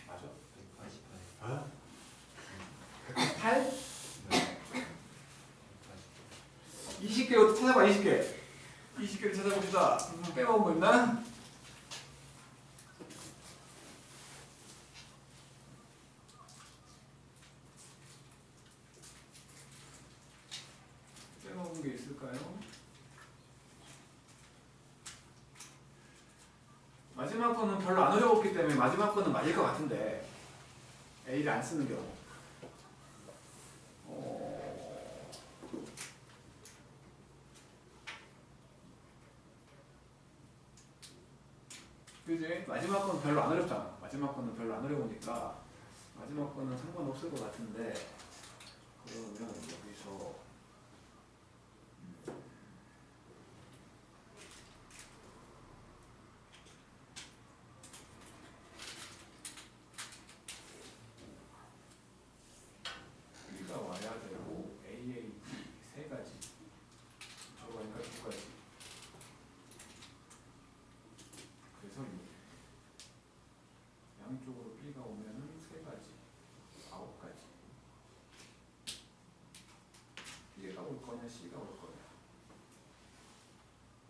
맞아? 188. 188? 20개 찾아봐. 20개를 찾아봅시다. 빼먹은 거 있나? 마지막 거는 별로 안 어려웠기 때문에 마지막 거는 맞을 것 같은데 A를 안 쓰는 경우. 그지? 마지막 거는 별로 안 어렵잖아. 마지막 거는 별로 안 어려우니까 마지막 거는 상관없을 것 같은데 그러면 여기서 B가 와야 되고 AAB 세 가지 저거니까 두 가지. 그래서 양쪽으로 B가 오면은 세 가지, 9가지. B가 올 거냐, C가 올 거냐.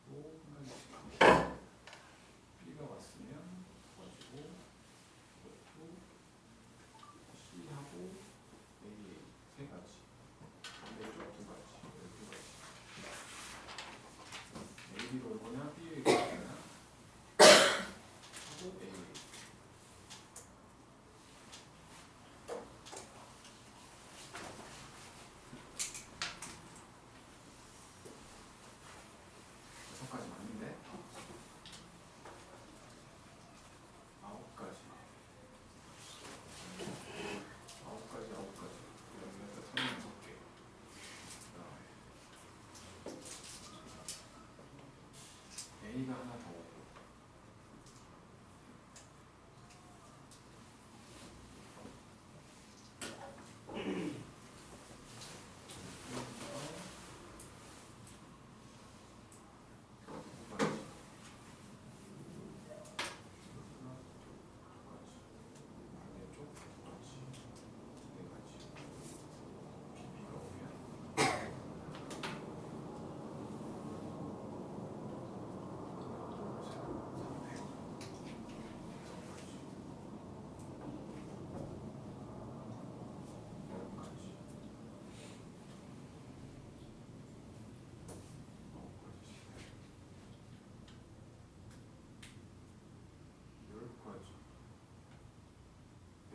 또 한 가지씩 합니다. B가 왔으면 가지고 이것도 C하고 A 세 가지. 반대쪽 두 가지, 두 가지. A가 올 거냐, B가 올 거냐. 하고 A. 여섯 가지 맞는데? 9가지. 9가지, 9가지. 여기가 36개. 그다음에 A가 하나 더 오고.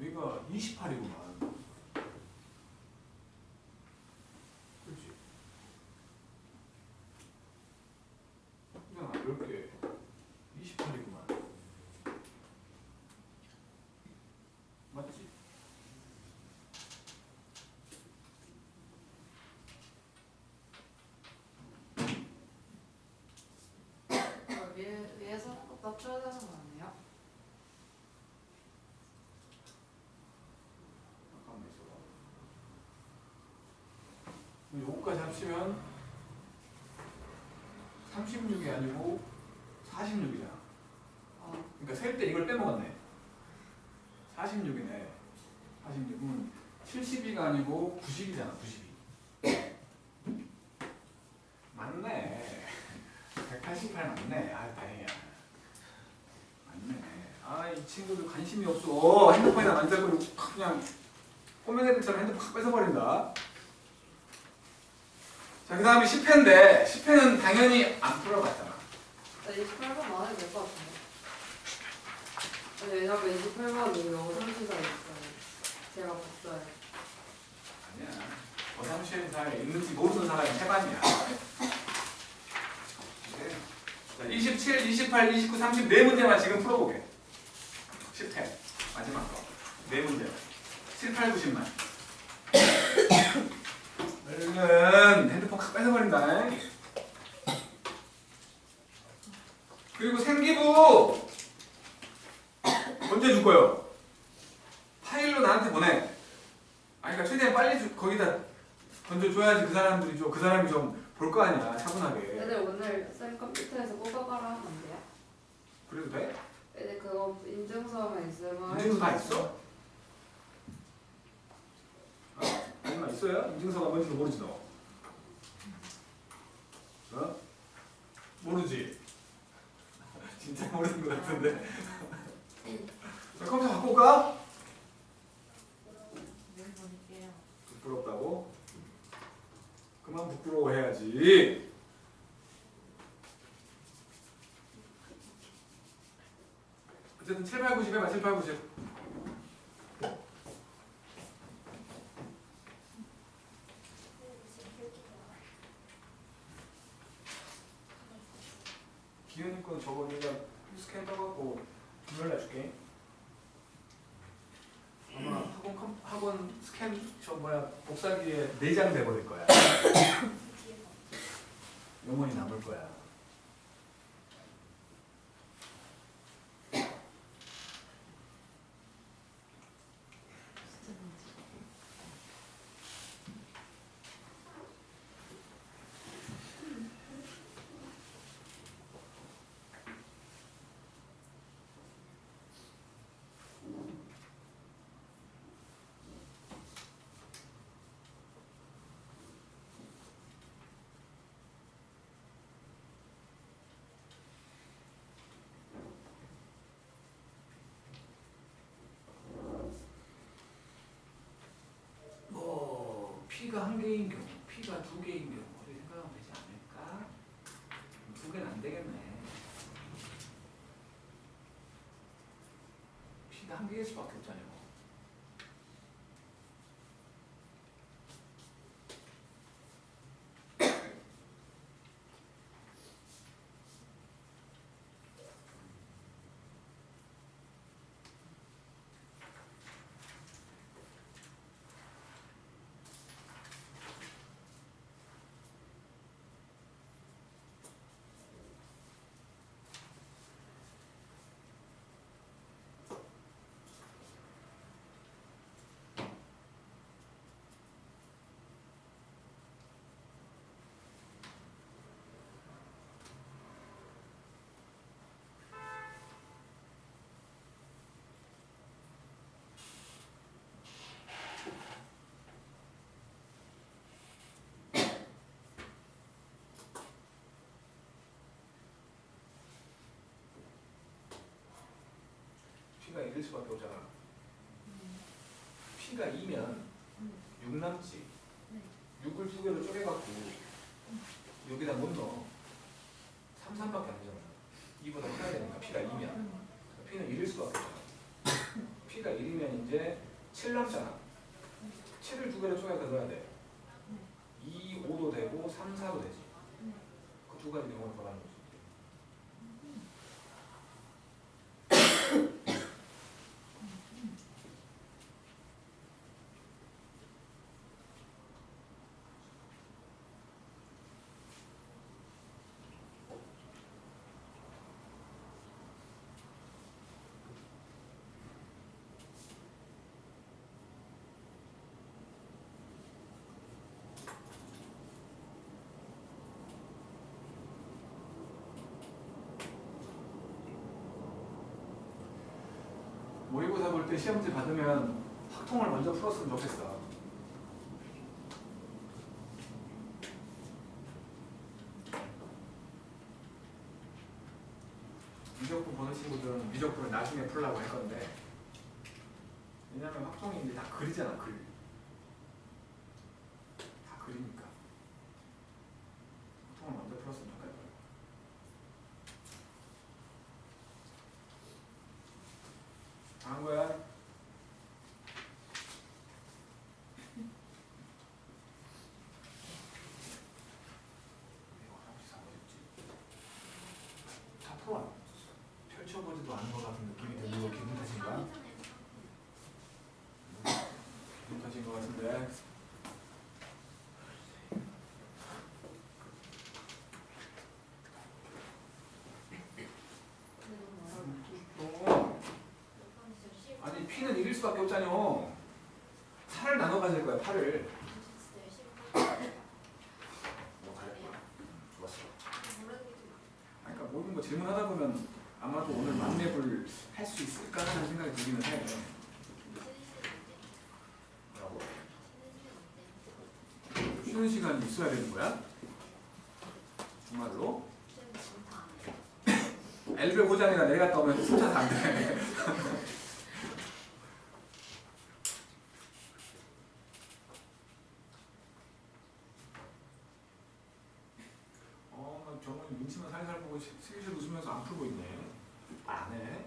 여기가 28이구만. 그렇지? 그냥 10개 28이구만. 맞지? 위에서 다 쳐야 되는 거 아니에요? 잠깐만 있어봐. 요거까지 합치면 36이 아니고 46이잖아. 그러니까 셀 때 이걸 빼먹었네. 46이네. 46은 72가 아니고 90이잖아. 92. 맞네. 188 맞네. 아, 다행이야. 맞네. 아, 이 친구들 관심이 없어. 핸드폰이나 만져버리고 그냥 꼬맹 애들처럼 핸드폰 확 뺏어버린다. 자, 그 다음에 10회인데 10회는 당연히 안 풀어봤잖아. 나 28번 많이 될것 같은데. 아니, 왜냐면 28번이 영어 3시사에 있어요. 제가 봤어요. 아니야. 어삼시사에 있는지 모르는 사람이 해반이야. 자, 27, 28, 29, 30 네 문제만 지금 풀어보게. 10회 마지막 거. 네 문제. 7, 8, 90만. 얼른 핸드폰 확 뺏어버린다. 그리고 생기부 언제 줄 거예요? 파일로 나한테 보내. 아니, 그러니까 최대한 빨리 거기다 던져줘야지 그 사람이 좀 볼 거 아니야, 차분하게. 애들 오늘 쌤 컴퓨터에서 뽑아가라 하면 안 돼요? 그래도 돼? 애들 그거 인증서만 있으면 인증서 다 있어? 얼마 있어요? 인증서가 뭔지도 모르지 너. 어? 모르지? 진짜 모르는 것 같은데. 자, 컴퓨터 갖고 올까? 부끄럽다고? 그만 부끄러워해야지. 어쨌든 7, 8, 90 해봐. 7, 8, 90. 기현이 건 저거 내가 스캔 떠갖고 분열해 줄게. 아마 학원 스캔 저 뭐야 복사기에 4장 돼버릴 거야. 영원히 남을 거야. P가 한 개인 경우, P가 두 개인 경우 어떻게 생각하면 되지 않을까? 두 개는 안 되겠네. P가 한 개일 수밖에 없잖아요. P가 1일 수밖에 없잖아. P가 2면 6 남지. 6을 두 개로 쪼개갖고 여기다 못 넣어. 3, 3밖에 안 되잖아. 2보다 커야 되니까 P가 2면. P는 1일 수밖에 없잖아. P가 1이면 이제 7 남잖아. 7을 두 개로 쪼개서 넣어야 돼. 2, 5도 되고 3, 4도 되지. 그 두 가지 경우를 말하는 거지. 모의고사 볼 때 시험지 받으면 확통을 먼저 풀었으면 좋겠어. 미적분 보는 친구들은 미적분을 나중에 풀려고 할 건데, 왜냐면 확통이 이제 다 글이잖아, 글. 다 글이니까. 확통을 먼저 풀었으면 좋겠다. 다 한 거야? 다 풀어. 펼쳐보지도 않은 것 같은 느낌이 드는 거 기분 탓인가? 기분 탓인 것 같은데. 아니 P는 1일 수밖에 없잖여. 8을 나눠 가질 거야. 8을. 좋았어. 그러니까 모든 거 질문하다 보면 아마도 오늘 만렙을 할 수 있을까 하는 생각이 들기는 해. 뭐라고? 쉬는 시간이 있어야 되는 거야? 정말로? 엘베 고장이나 내려갔다 오면 쫓아서 안 돼. 정말 눈치만 살살 보고 슬슬 웃으면서 안 풀고 있네. 안 해.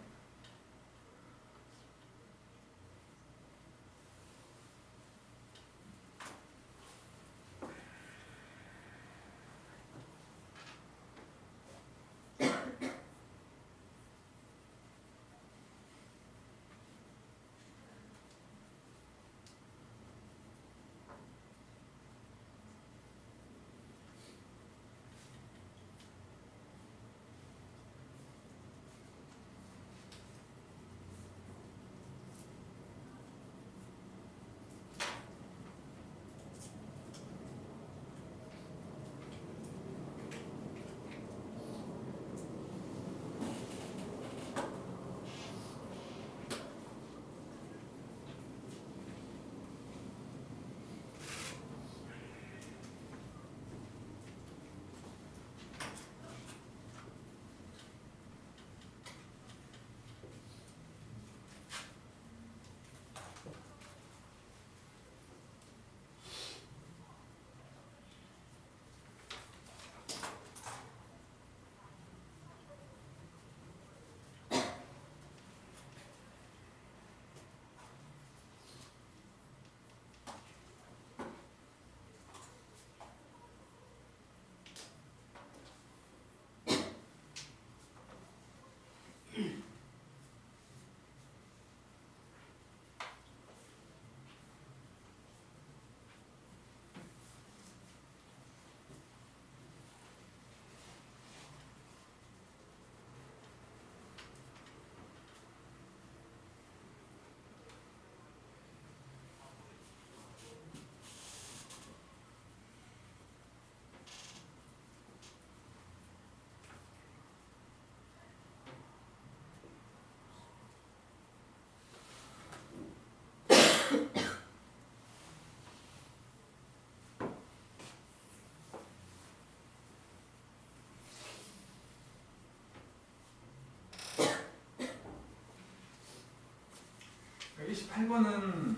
28번은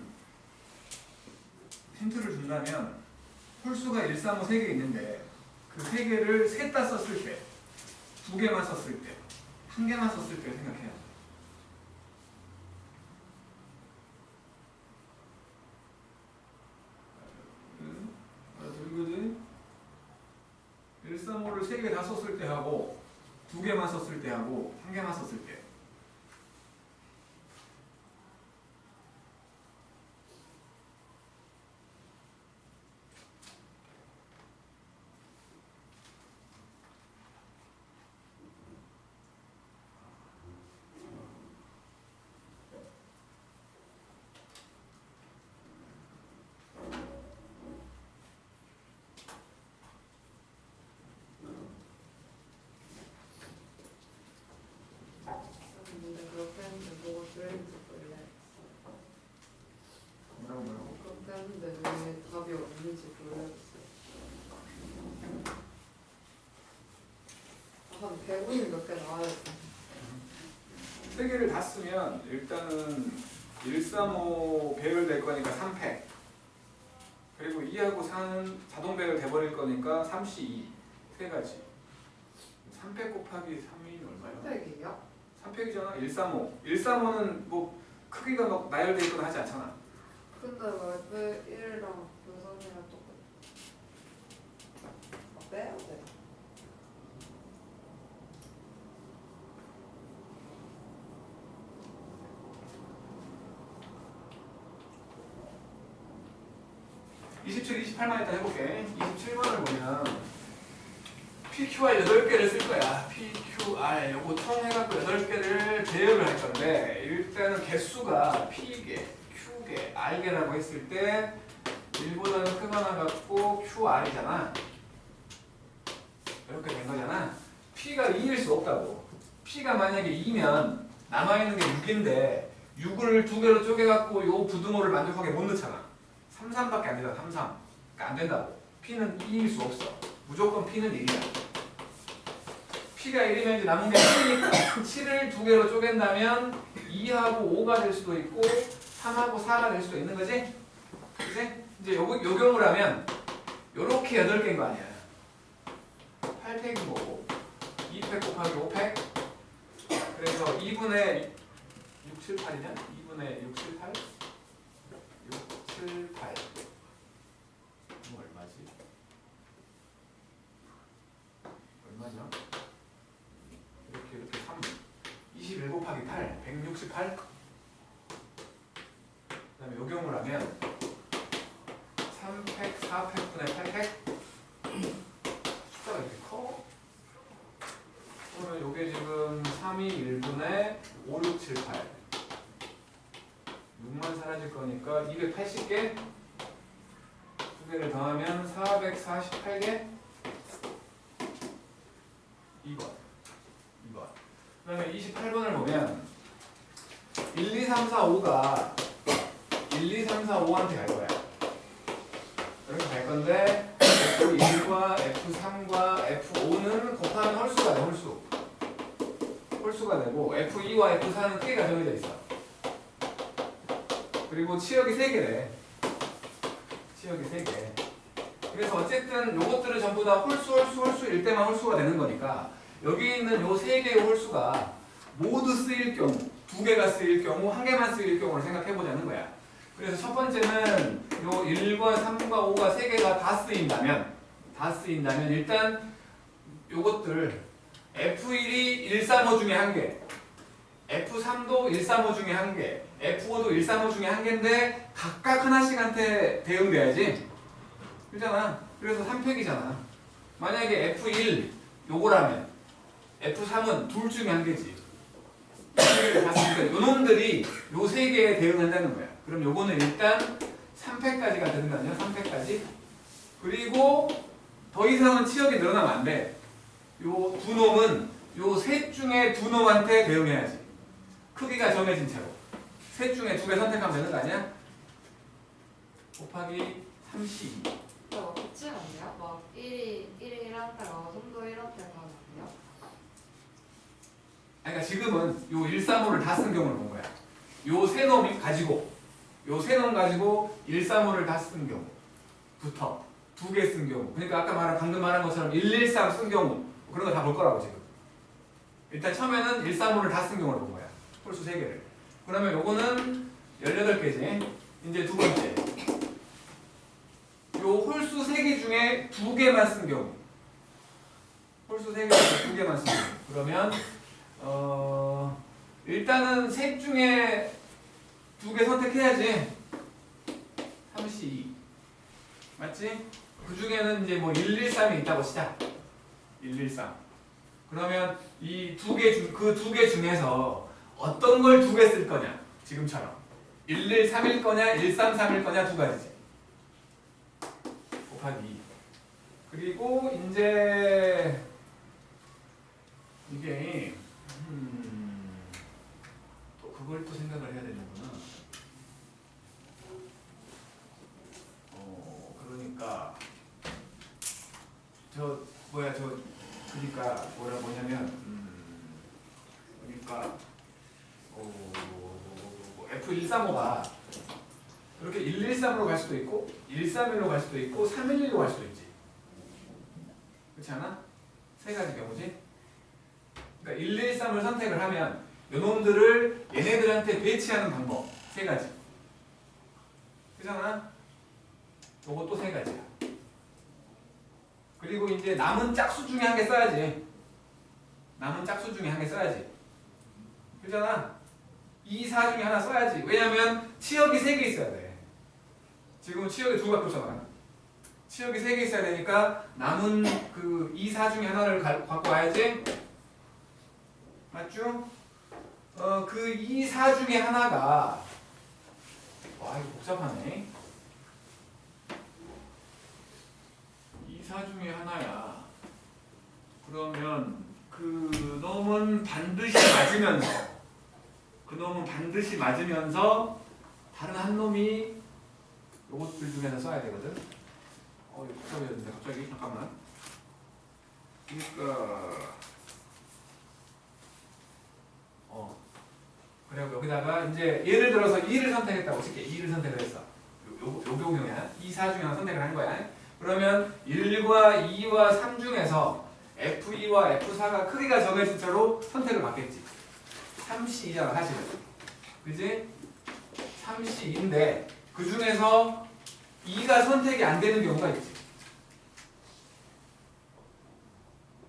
힌트를 준다면 홀수가 1, 3, 5, 3개 있는데 그 3개를 셋 다 썼을 때, 2개만 썼을 때, 1개만 썼을 때 생각해야 돼. 그지? 1, 3, 5를 3개 다 썼을 때 하고 2개만 썼을 때 하고 1개만 썼을 때. 근데 그렇게 했는데 뭐가 줄인지 몰라. 뭐라고? 그렇게 했는데 왜 답이 없는지 모르겠어요. 한 100원이 몇 개 나와야 돼. 3개를 다 쓰면 일단은 1, 3, 5 배열될 거니까 3팩. 그리고 2하고 4는 자동 배열 돼버릴 거니까 3C2. 3가지. 3팩 곱하기 3이 얼마야? 300이요? 3팩이잖아. 1, 3, 5. 1, 3, 5는 뭐 크기가 막 나열돼 있거나 하지 않잖아. 근데 왜 1이랑 분선이랑 똑같아? 빼야 돼. 이 28만 일단 해볼게. 27번을 보면 PQR 8개를 쓸 거야. PQR 요거 총 해갖고 8개를 배열을 할 건데 일단은 개수가 P개, Q개, R개라고 했을 때 1보다는 큰 하나 갖고 QR이잖아. 이렇게 된 거잖아. P가 2일 수 없다고. P가 만약에 2면 남아있는 게 6인데 6을 2개로 쪼개갖고 요 부등호를 만족하게 못 넣잖아. 3, 3밖에 안 되잖아. 3, 3. 그러니까 안 된다고. P는 2일 수 없어. 무조건 P는 1이야. P가 1이면 이제 남은 게 7이니까 7을 2개로 쪼갠다면 2하고 5가 될 수도 있고 3하고 4가 될 수도 있는 거지? 그치? 이제 요 경우를 하면 요렇게 8개인 거 아니야. 8팩인 거고 2팩 곱하기 5팩 그래서 2분의 6, 7, 8이냐? 2분의 6, 7, 8? 6, 7, 8 이거 얼마지? 얼마죠? 이렇게 3 21 곱하기 8 168 그 다음에 요 경우를 하면 3팩, 4팩분의 8팩 숫자가 이렇게 커? 그러면 요게 지금 3이 1분의 5, 6, 7, 8 6만 사라질 거니까 280개 두 개를 더하면 448개 2번 그 다음에 28번을 보면 1, 2, 3, 4, 5가 1, 2, 3, 4, 5한테 갈 거야. 이렇게 갈 건데 F1과 F3과 F5는 곱하면 홀수가 돼. 홀수가 되고 F2와 F4는 크기가 정해져 있어. 그리고 치역이 3개래. 치역이 3개. 그래서 어쨌든 요것들은 전부 다 홀수일 때만 홀수가 되는 거니까 여기 있는 요 3개의 홀수가 모두 쓰일 경우 2개가 쓰일 경우 1개만 쓰일 경우를 생각해 보자는 거야. 그래서 첫 번째는 요 1과 3과 5가 3개가 다 쓰인다면 일단 요것들 F1이 1, 3, 5 중에 1개 F3도 1, 3, 5 중에 1개 F5도 1, 3, 5 중에 1개인데 각각 하나씩한테 대응돼야지. 그렇잖아. 그래서 3팩이잖아. 만약에 F1 요거라면 F3은 둘 중에 1개지. 요 놈들이 요 3개에 대응한다는 거야. 그럼 요거는 일단 3팩까지가 되는 거 아니야? 3팩까지. 그리고 더 이상은 치역이 늘어나면 안 돼. 요 두 놈은 요 셋 중에 두 놈한테 대응해야지. 크기가 정해진 채로. 셋 중에 2개 선택하면 되는 거 아니야? 곱하기 32. 막 붙지 않냐? 막 1이 1한테 가고 3도 1한테 가면 안 돼요? 그러니까 지금은 요 1, 3, 5를 다 쓴 경우를 본 거야. 요 세 놈이 가지고 요 세 놈 가지고 1, 3, 5를 다 쓴 경우부터 2개 쓴 경우. 그러니까 아까 방금 말한 것처럼 1, 1, 3 쓴 경우 그런 거 다 볼 거라고 지금. 일단 처음에는 1, 3, 5를 다 쓴 경우를 본 거야. 홀수 3개를. 그러면 요거는 18개지. 이제 두 번째. 요 홀수 3개 중에 2개만 쓴 경우. 홀수 3개 중에 2개만 쓴 경우. 그러면 일단은 셋 중에 2개 선택해야지. 32. 맞지? 그 중에는 이제 뭐 113이 있다고 시작. 113. 그러면 이 그 2개 중에서 어떤 걸 2개 쓸 거냐? 지금처럼. 113일 거냐, 133일 거냐 두 가지지. 곱하기 2. 그리고 이제 이게 또 그걸 또 생각을 해야 되는구나. 그러니까 그러니까 뭐냐면 그러니까 F135가 이렇게 113으로 갈 수도 있고 131로 갈 수도 있고 311로 갈 수도 있지. 그렇지 않아? 세 가지 경우지. 그러니까 113을 선택을 하면 요놈들을 얘네들한테 배치하는 방법 세 가지. 그렇잖아? 요것도 세 가지야. 그리고 이제 남은 짝수 중에 한 개 써야지. 남은 짝수 중에 한 개 써야지. 그잖아. 2, 4 중에 하나 써야지. 왜냐면 치역이 3개 있어야 돼. 지금은 치역이 2개 바뀌었잖아. 치역이 3개 있어야 되니까 남은 그 2, 4 중에 하나를 갖고 와야지. 맞죠? 그 2, 4 중에 하나가 와 이거 복잡하네. 2, 4 중에 하나야. 그러면 그 놈은 반드시 맞으면서 다른 한 놈이 요것들 중에서 써야 되거든. 이거 복잡해졌는데 갑자기 잠깐만. 그러니까 그리고 여기다가 이제 예를 들어서 2를 선택했다고 칠게. 2를 선택을 했어. 요 경우야. 2, 4 중에 하나 선택을 한 거야. 그러면 1과 2와 3 중에서 F2와 F4가 크기가 정해진 채로 선택을 받겠지. 3C2잖아 사실은. 그지? 3C2인데 그 중에서 2가 선택이 안 되는 경우가 있지.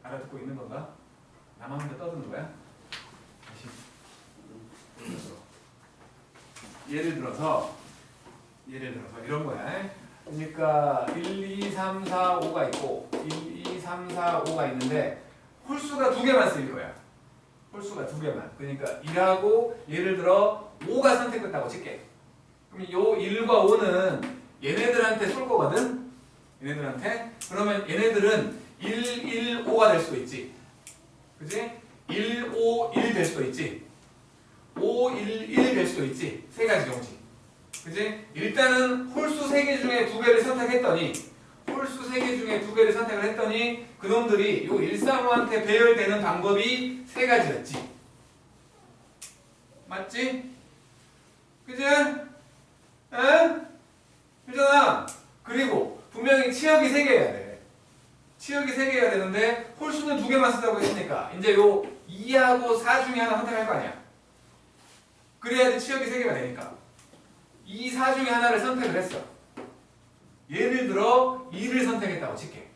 알아듣고 있는 건가? 나만 혼자 떠드는 거야? 다시. 예를 들어서 이런 거야. 그러니까 1, 2, 3, 4, 5가 있고 1, 2, 3, 4, 5가 있는데 홀수가 2개만 쓰일 거야. 홀수가 2개만. 그러니까 1하고 예를 들어 5가 선택됐다고 칠게. 그럼 요 1과 5는 얘네들한테 쏠 거거든. 얘네들한테. 그러면 얘네들은 1, 1, 5가 될 수도 있지. 그지? 1, 5, 1 될 수도 있지. 5, 1, 1 될 수도 있지. 세 가지 경우지. 그지? 일단은 홀수 3개 중에 2개를 선택했더니 그놈들이 요 135한테 배열되는 방법이 세 가지였지. 맞지? 그지? 에? 그잖아. 그리고 분명히 치역이 3개여야 돼. 치역이 3개여야 되는데 홀수는 2개만 쓰자고 했으니까 이제 요 2하고 4 중에 하나 선택할 거 아니야. 그래야지 치역이 3개가 되니까 2, 4 중에 하나를 선택을 했어. 예를 들어 2를 선택했다고 칠게.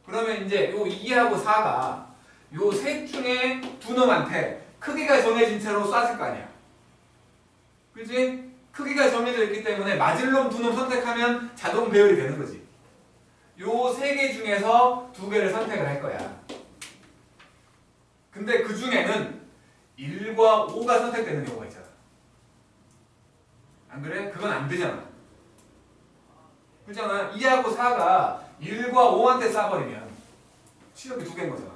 그러면 이제 요 2하고 4가 요 셋 중에 두 놈한테 크기가 정해진 채로 쏴질 거 아니야. 그지? 크기가 정해져 있기 때문에 맞을 놈 두 놈 선택하면 자동 배열이 되는 거지. 요 3개 중에서 2개를 선택을 할 거야. 근데 그 중에는 1과 5가 선택되는 경우가 있잖아. 안 그래? 그건 안 되잖아. 그렇잖아. 2하고 4가 1과 5한테 쏴버리면 치역이 2개인 거잖아.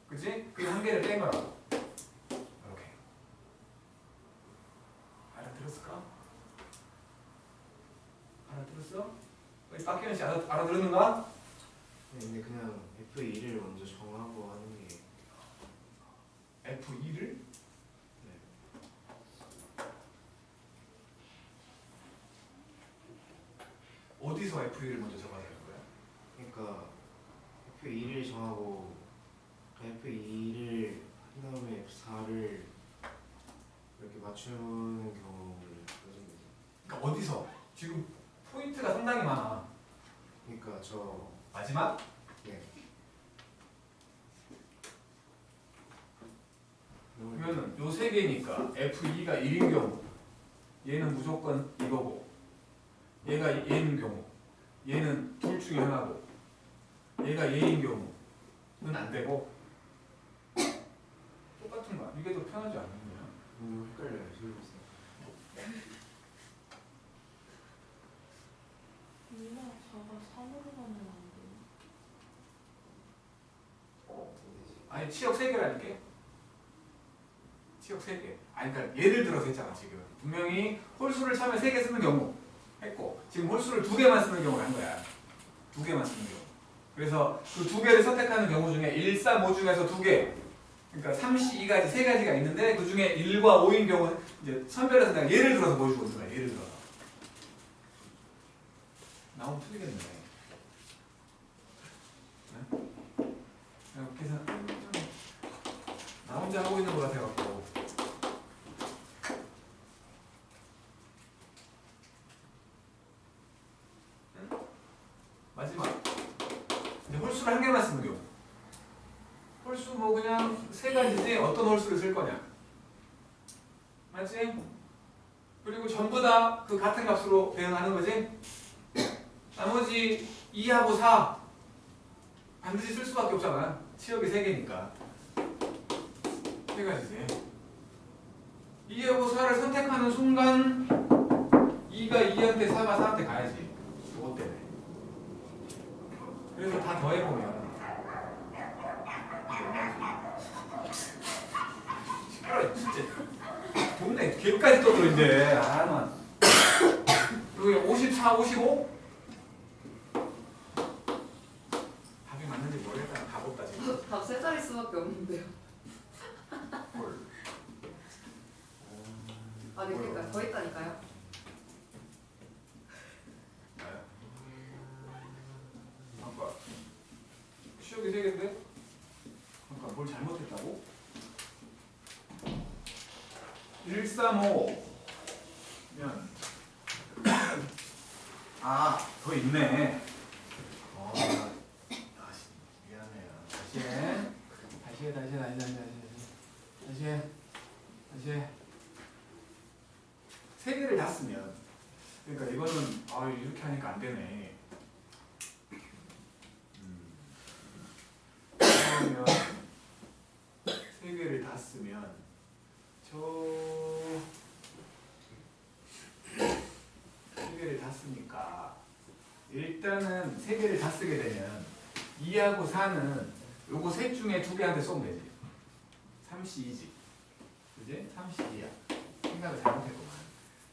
그치? 그게 한 개를 뺀 거라고. 이렇게. 알아들었을까? 알아들었어? 우리 박현씨 알아들었는가? 네, 근데 그냥 F2를 먼저 정하고 하는 게 F2를? 어디서 F2를 먼저 적어야 되는 거야? 그러니까 F2를 정하고 F2를 한 다음에 F4를 이렇게 맞추는 경우를 가진 거죠. 그러니까 어디서? 지금 포인트가 상당히 많아. 그러니까 저 마지막? 네. 그러면은 요 세 개니까 F2가 1인 경우 얘는 무조건 이거고 얘가 얘인 경우 얘는 둘 중에 하나고 얘가 얘인 경우는 안 되고 똑같은 거야. 이게 더 편하지 않느냐? 헷갈려요. 지금 있어요. 2나 4가 3으로 가면 안 돼. 아니 치역 3개라니까. 치역 3개. 아니 그러니까 예를 들어서 했잖아 지금. 분명히 홀수를 처음에 3개 쓰는 경우 했고 지금 홀수를 2개만 쓰는 경우를 한 거야. 2개만 쓰는 경우. 그래서 그 2개를 선택하는 경우 중에 1, 3, 5 중에서 2개. 그러니까 3, 2가지 3가지가 있는데 그 중에 1과 5인 경우는 이제 선별해서 내가 예를 들어서 보여주고 있는 거야. 예를 들어서. 나오면 틀리겠네. 네? 그냥 계산 나 혼자 하고 있는 거 같아갖고. 응? 마지막. 이제 홀수를 한 개만 쓰는 경우. 홀수 뭐 그냥 3가지지 어떤 홀수를 쓸 거냐. 맞지? 그리고 전부 다 그 같은 값으로 대응하는 거지? 나머지 2하고 4 반드시 쓸 수밖에 없잖아. 치역이 3개니까. 3가지지. 2하고 4를 선택하는 순간 2가 2한테 4가 4한테 가야지. 그것 때문에. 그래서 다 더해보면 시끄러워 진짜. 동네 개까지 떠들어 이제. 아, 만. 여기 54, 55? 답이 맞는지 모르겠다. 답 없다 지금. 답 3자리 수밖에 없는데요. 헐. 아니 그러니까 더 있다니까요. 아까 시역이 3개인데? 아까 뭘 잘못했다고? 1, 3, 5면 아, 더 있네. 미안해요. 다시 해. 3개를 다 쓰면 그러니까 이거는 아 이렇게 하니까 안 되네. 그러면 3개를 다 쓰면 저 3개를 다 쓰니까 일단은 3개를 다 쓰게 되면 2하고 4는 요거 셋 중에 2개한테 쏘면 되지. 32지. 그지? 32야. 생각을 잘못했구만.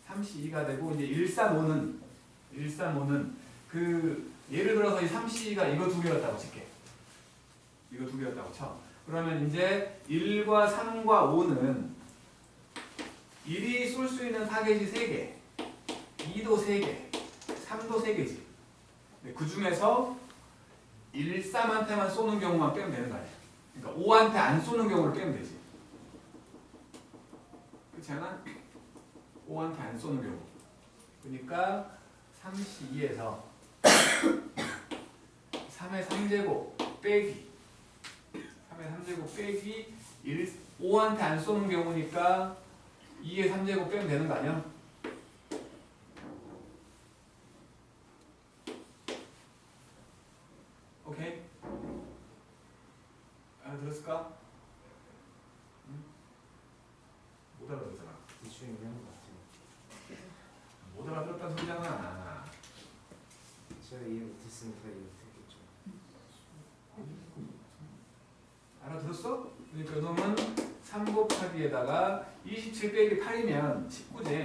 32가 되고 이제 135는 그 예를 들어서 이 32가 이거 2개였다고 칠게. 이거 2개였다고 쳐. 그러면 이제 1과 3과 5는 1이 쏠 수 있는 타겟이 3개, 2도 3개, 3도 3개지. 그 중에서 1, 3한테만 쏘는 경우만 빼면 되는 거 아니야. 그러니까 5한테 안 쏘는 경우를 빼면 되지. 그렇지 않아? 5한테 안 쏘는 경우. 그러니까 32에서 3의 3제곱 빼기 3의 3제곱 빼기 5한테 안 쏘는 경우니까 2의 3제곱 빼면 되는 거 아니야? 오케이? 알아들었을까? 응? 못 알아들었잖아. 대충 얘기하는 것 같아요. 못 알아들었다는 소리잖아. 제가 이해 못했으니까 이해 못했겠죠. 알아들었어? 그러니까 이놈은 3 곱하기에다가 27 빼기 8이면 19지.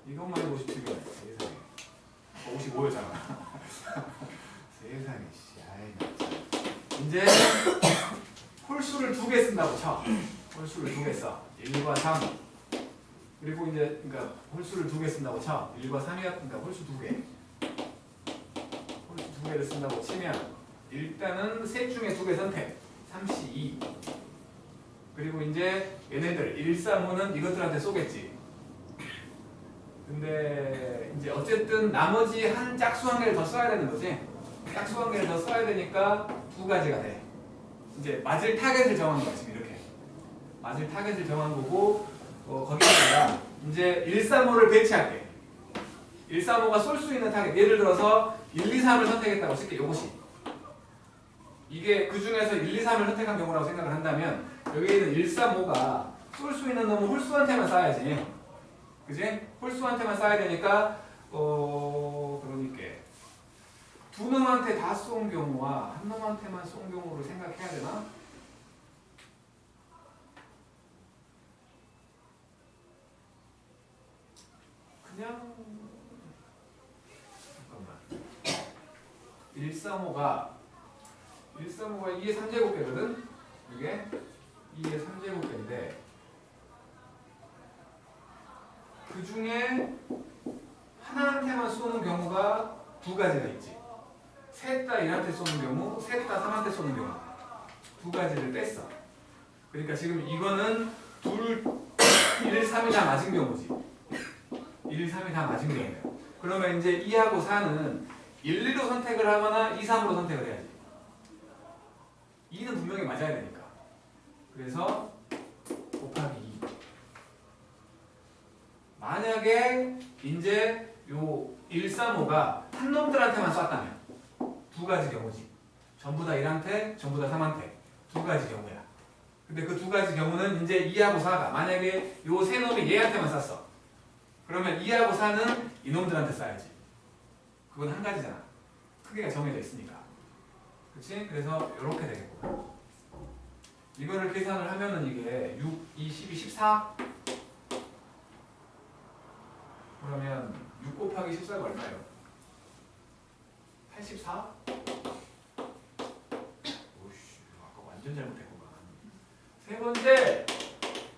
이것만 해도 57이야. 세상에. 55였잖아. 세상에. 씨. 아이, 나 참. 이제 홀수를 2개 쓴다고 쳐. 홀수를 2개 써. 1과 3. 그리고 이제 그러니까 홀수를 2개 쓴다고 쳐. 1과 3이야. 그러니까 홀수 2개. 두 개를 쓴다고 치면 일단은 셋 중에 두 개 선택 3C2 그리고 이제 얘네들 1, 3, 5는 이것들한테 쏘겠지. 근데 이제 어쨌든 나머지 한 짝수 한 개를 더 써야 되는 거지. 짝수 한 개를 더 써야 되니까 두 가지가 돼. 이제 맞을 타겟을 정한 거야 지금 이렇게. 맞을 타겟을 정한 거고 거기다가 이제 1, 3, 5를 배치할게. 1, 3, 5가 쏠 수 있는 타겟. 예를 들어서 1, 2, 3을 선택했다고 칠게. 요것이. 이게 그 중에서 1, 2, 3을 선택한 경우라고 생각을 한다면 여기 있는 1, 3, 5가 쏠 수 있는 놈은 홀수한테만 쏴야지. 그지? 홀수한테만 쏴야 되니까 그러니까 두 놈한테 다 쏜 경우와 한 놈한테만 쏜 경우를 생각해야 되나? 그냥 잠깐만 135가 2의 3제곱계거든? 이게 2의 3제곱계인데 그 중에 하나한테만 쏘는 경우가 두 가지가 있지. 셋 다 1한테 쏘는 경우, 셋 다 3한테 쏘는 경우. 두 가지를 뺐어. 그러니까 지금 이거는 1, 3이 다 맞은 경우지. 1, 3이 다 맞은 경우예요. 그러면 이제 2하고 4는 1, 2로 선택을 하거나 2, 3으로 선택을 해야지. 2는 분명히 맞아야 되니까. 그래서 곱하기 2. 만약에 이제 요 1, 3, 5가 한 놈들한테만 쐈다면 두 가지 경우지. 전부 다 1한테, 전부 다 3한테. 두 가지 경우야. 근데 그 두 가지 경우는 이제 2하고 4가 만약에 요 세 놈이 얘한테만 쐈어. 그러면 2하고 4는 이놈들한테 쏴야지. 그건 한 가지잖아. 크기가 정해져 있으니까. 그치? 그래서 이렇게 되겠고. 이거를 계산을 하면은 이게 6, 2, 12, 14? 그러면 6 곱하기 14가 얼마예요? 84? 오씨, 아까 완전 잘못했구만. 세 번째,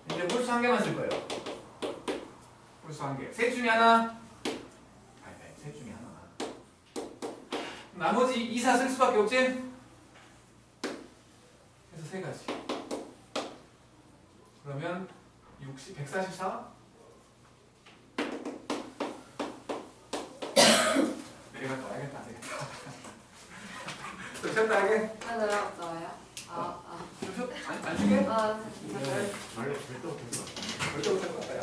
이제 홀수 한 개만 쓸 거예요. 홀수 한 개. 셋 중에 하나? 아니, 셋 중에 하나. 나머지 2, 4 쓸 수밖에 없지? 그래서 세 가지. 그러면 60, 144? 내려갔다 와야겠다. 좀 쉬었다 하게? 내려갔다 와요? 좀 쉬었, 안 쉬게? 네. 원래 절대 못했어. 절대 못할 것 같다, 야.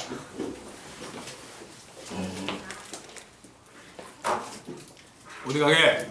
어디 가게?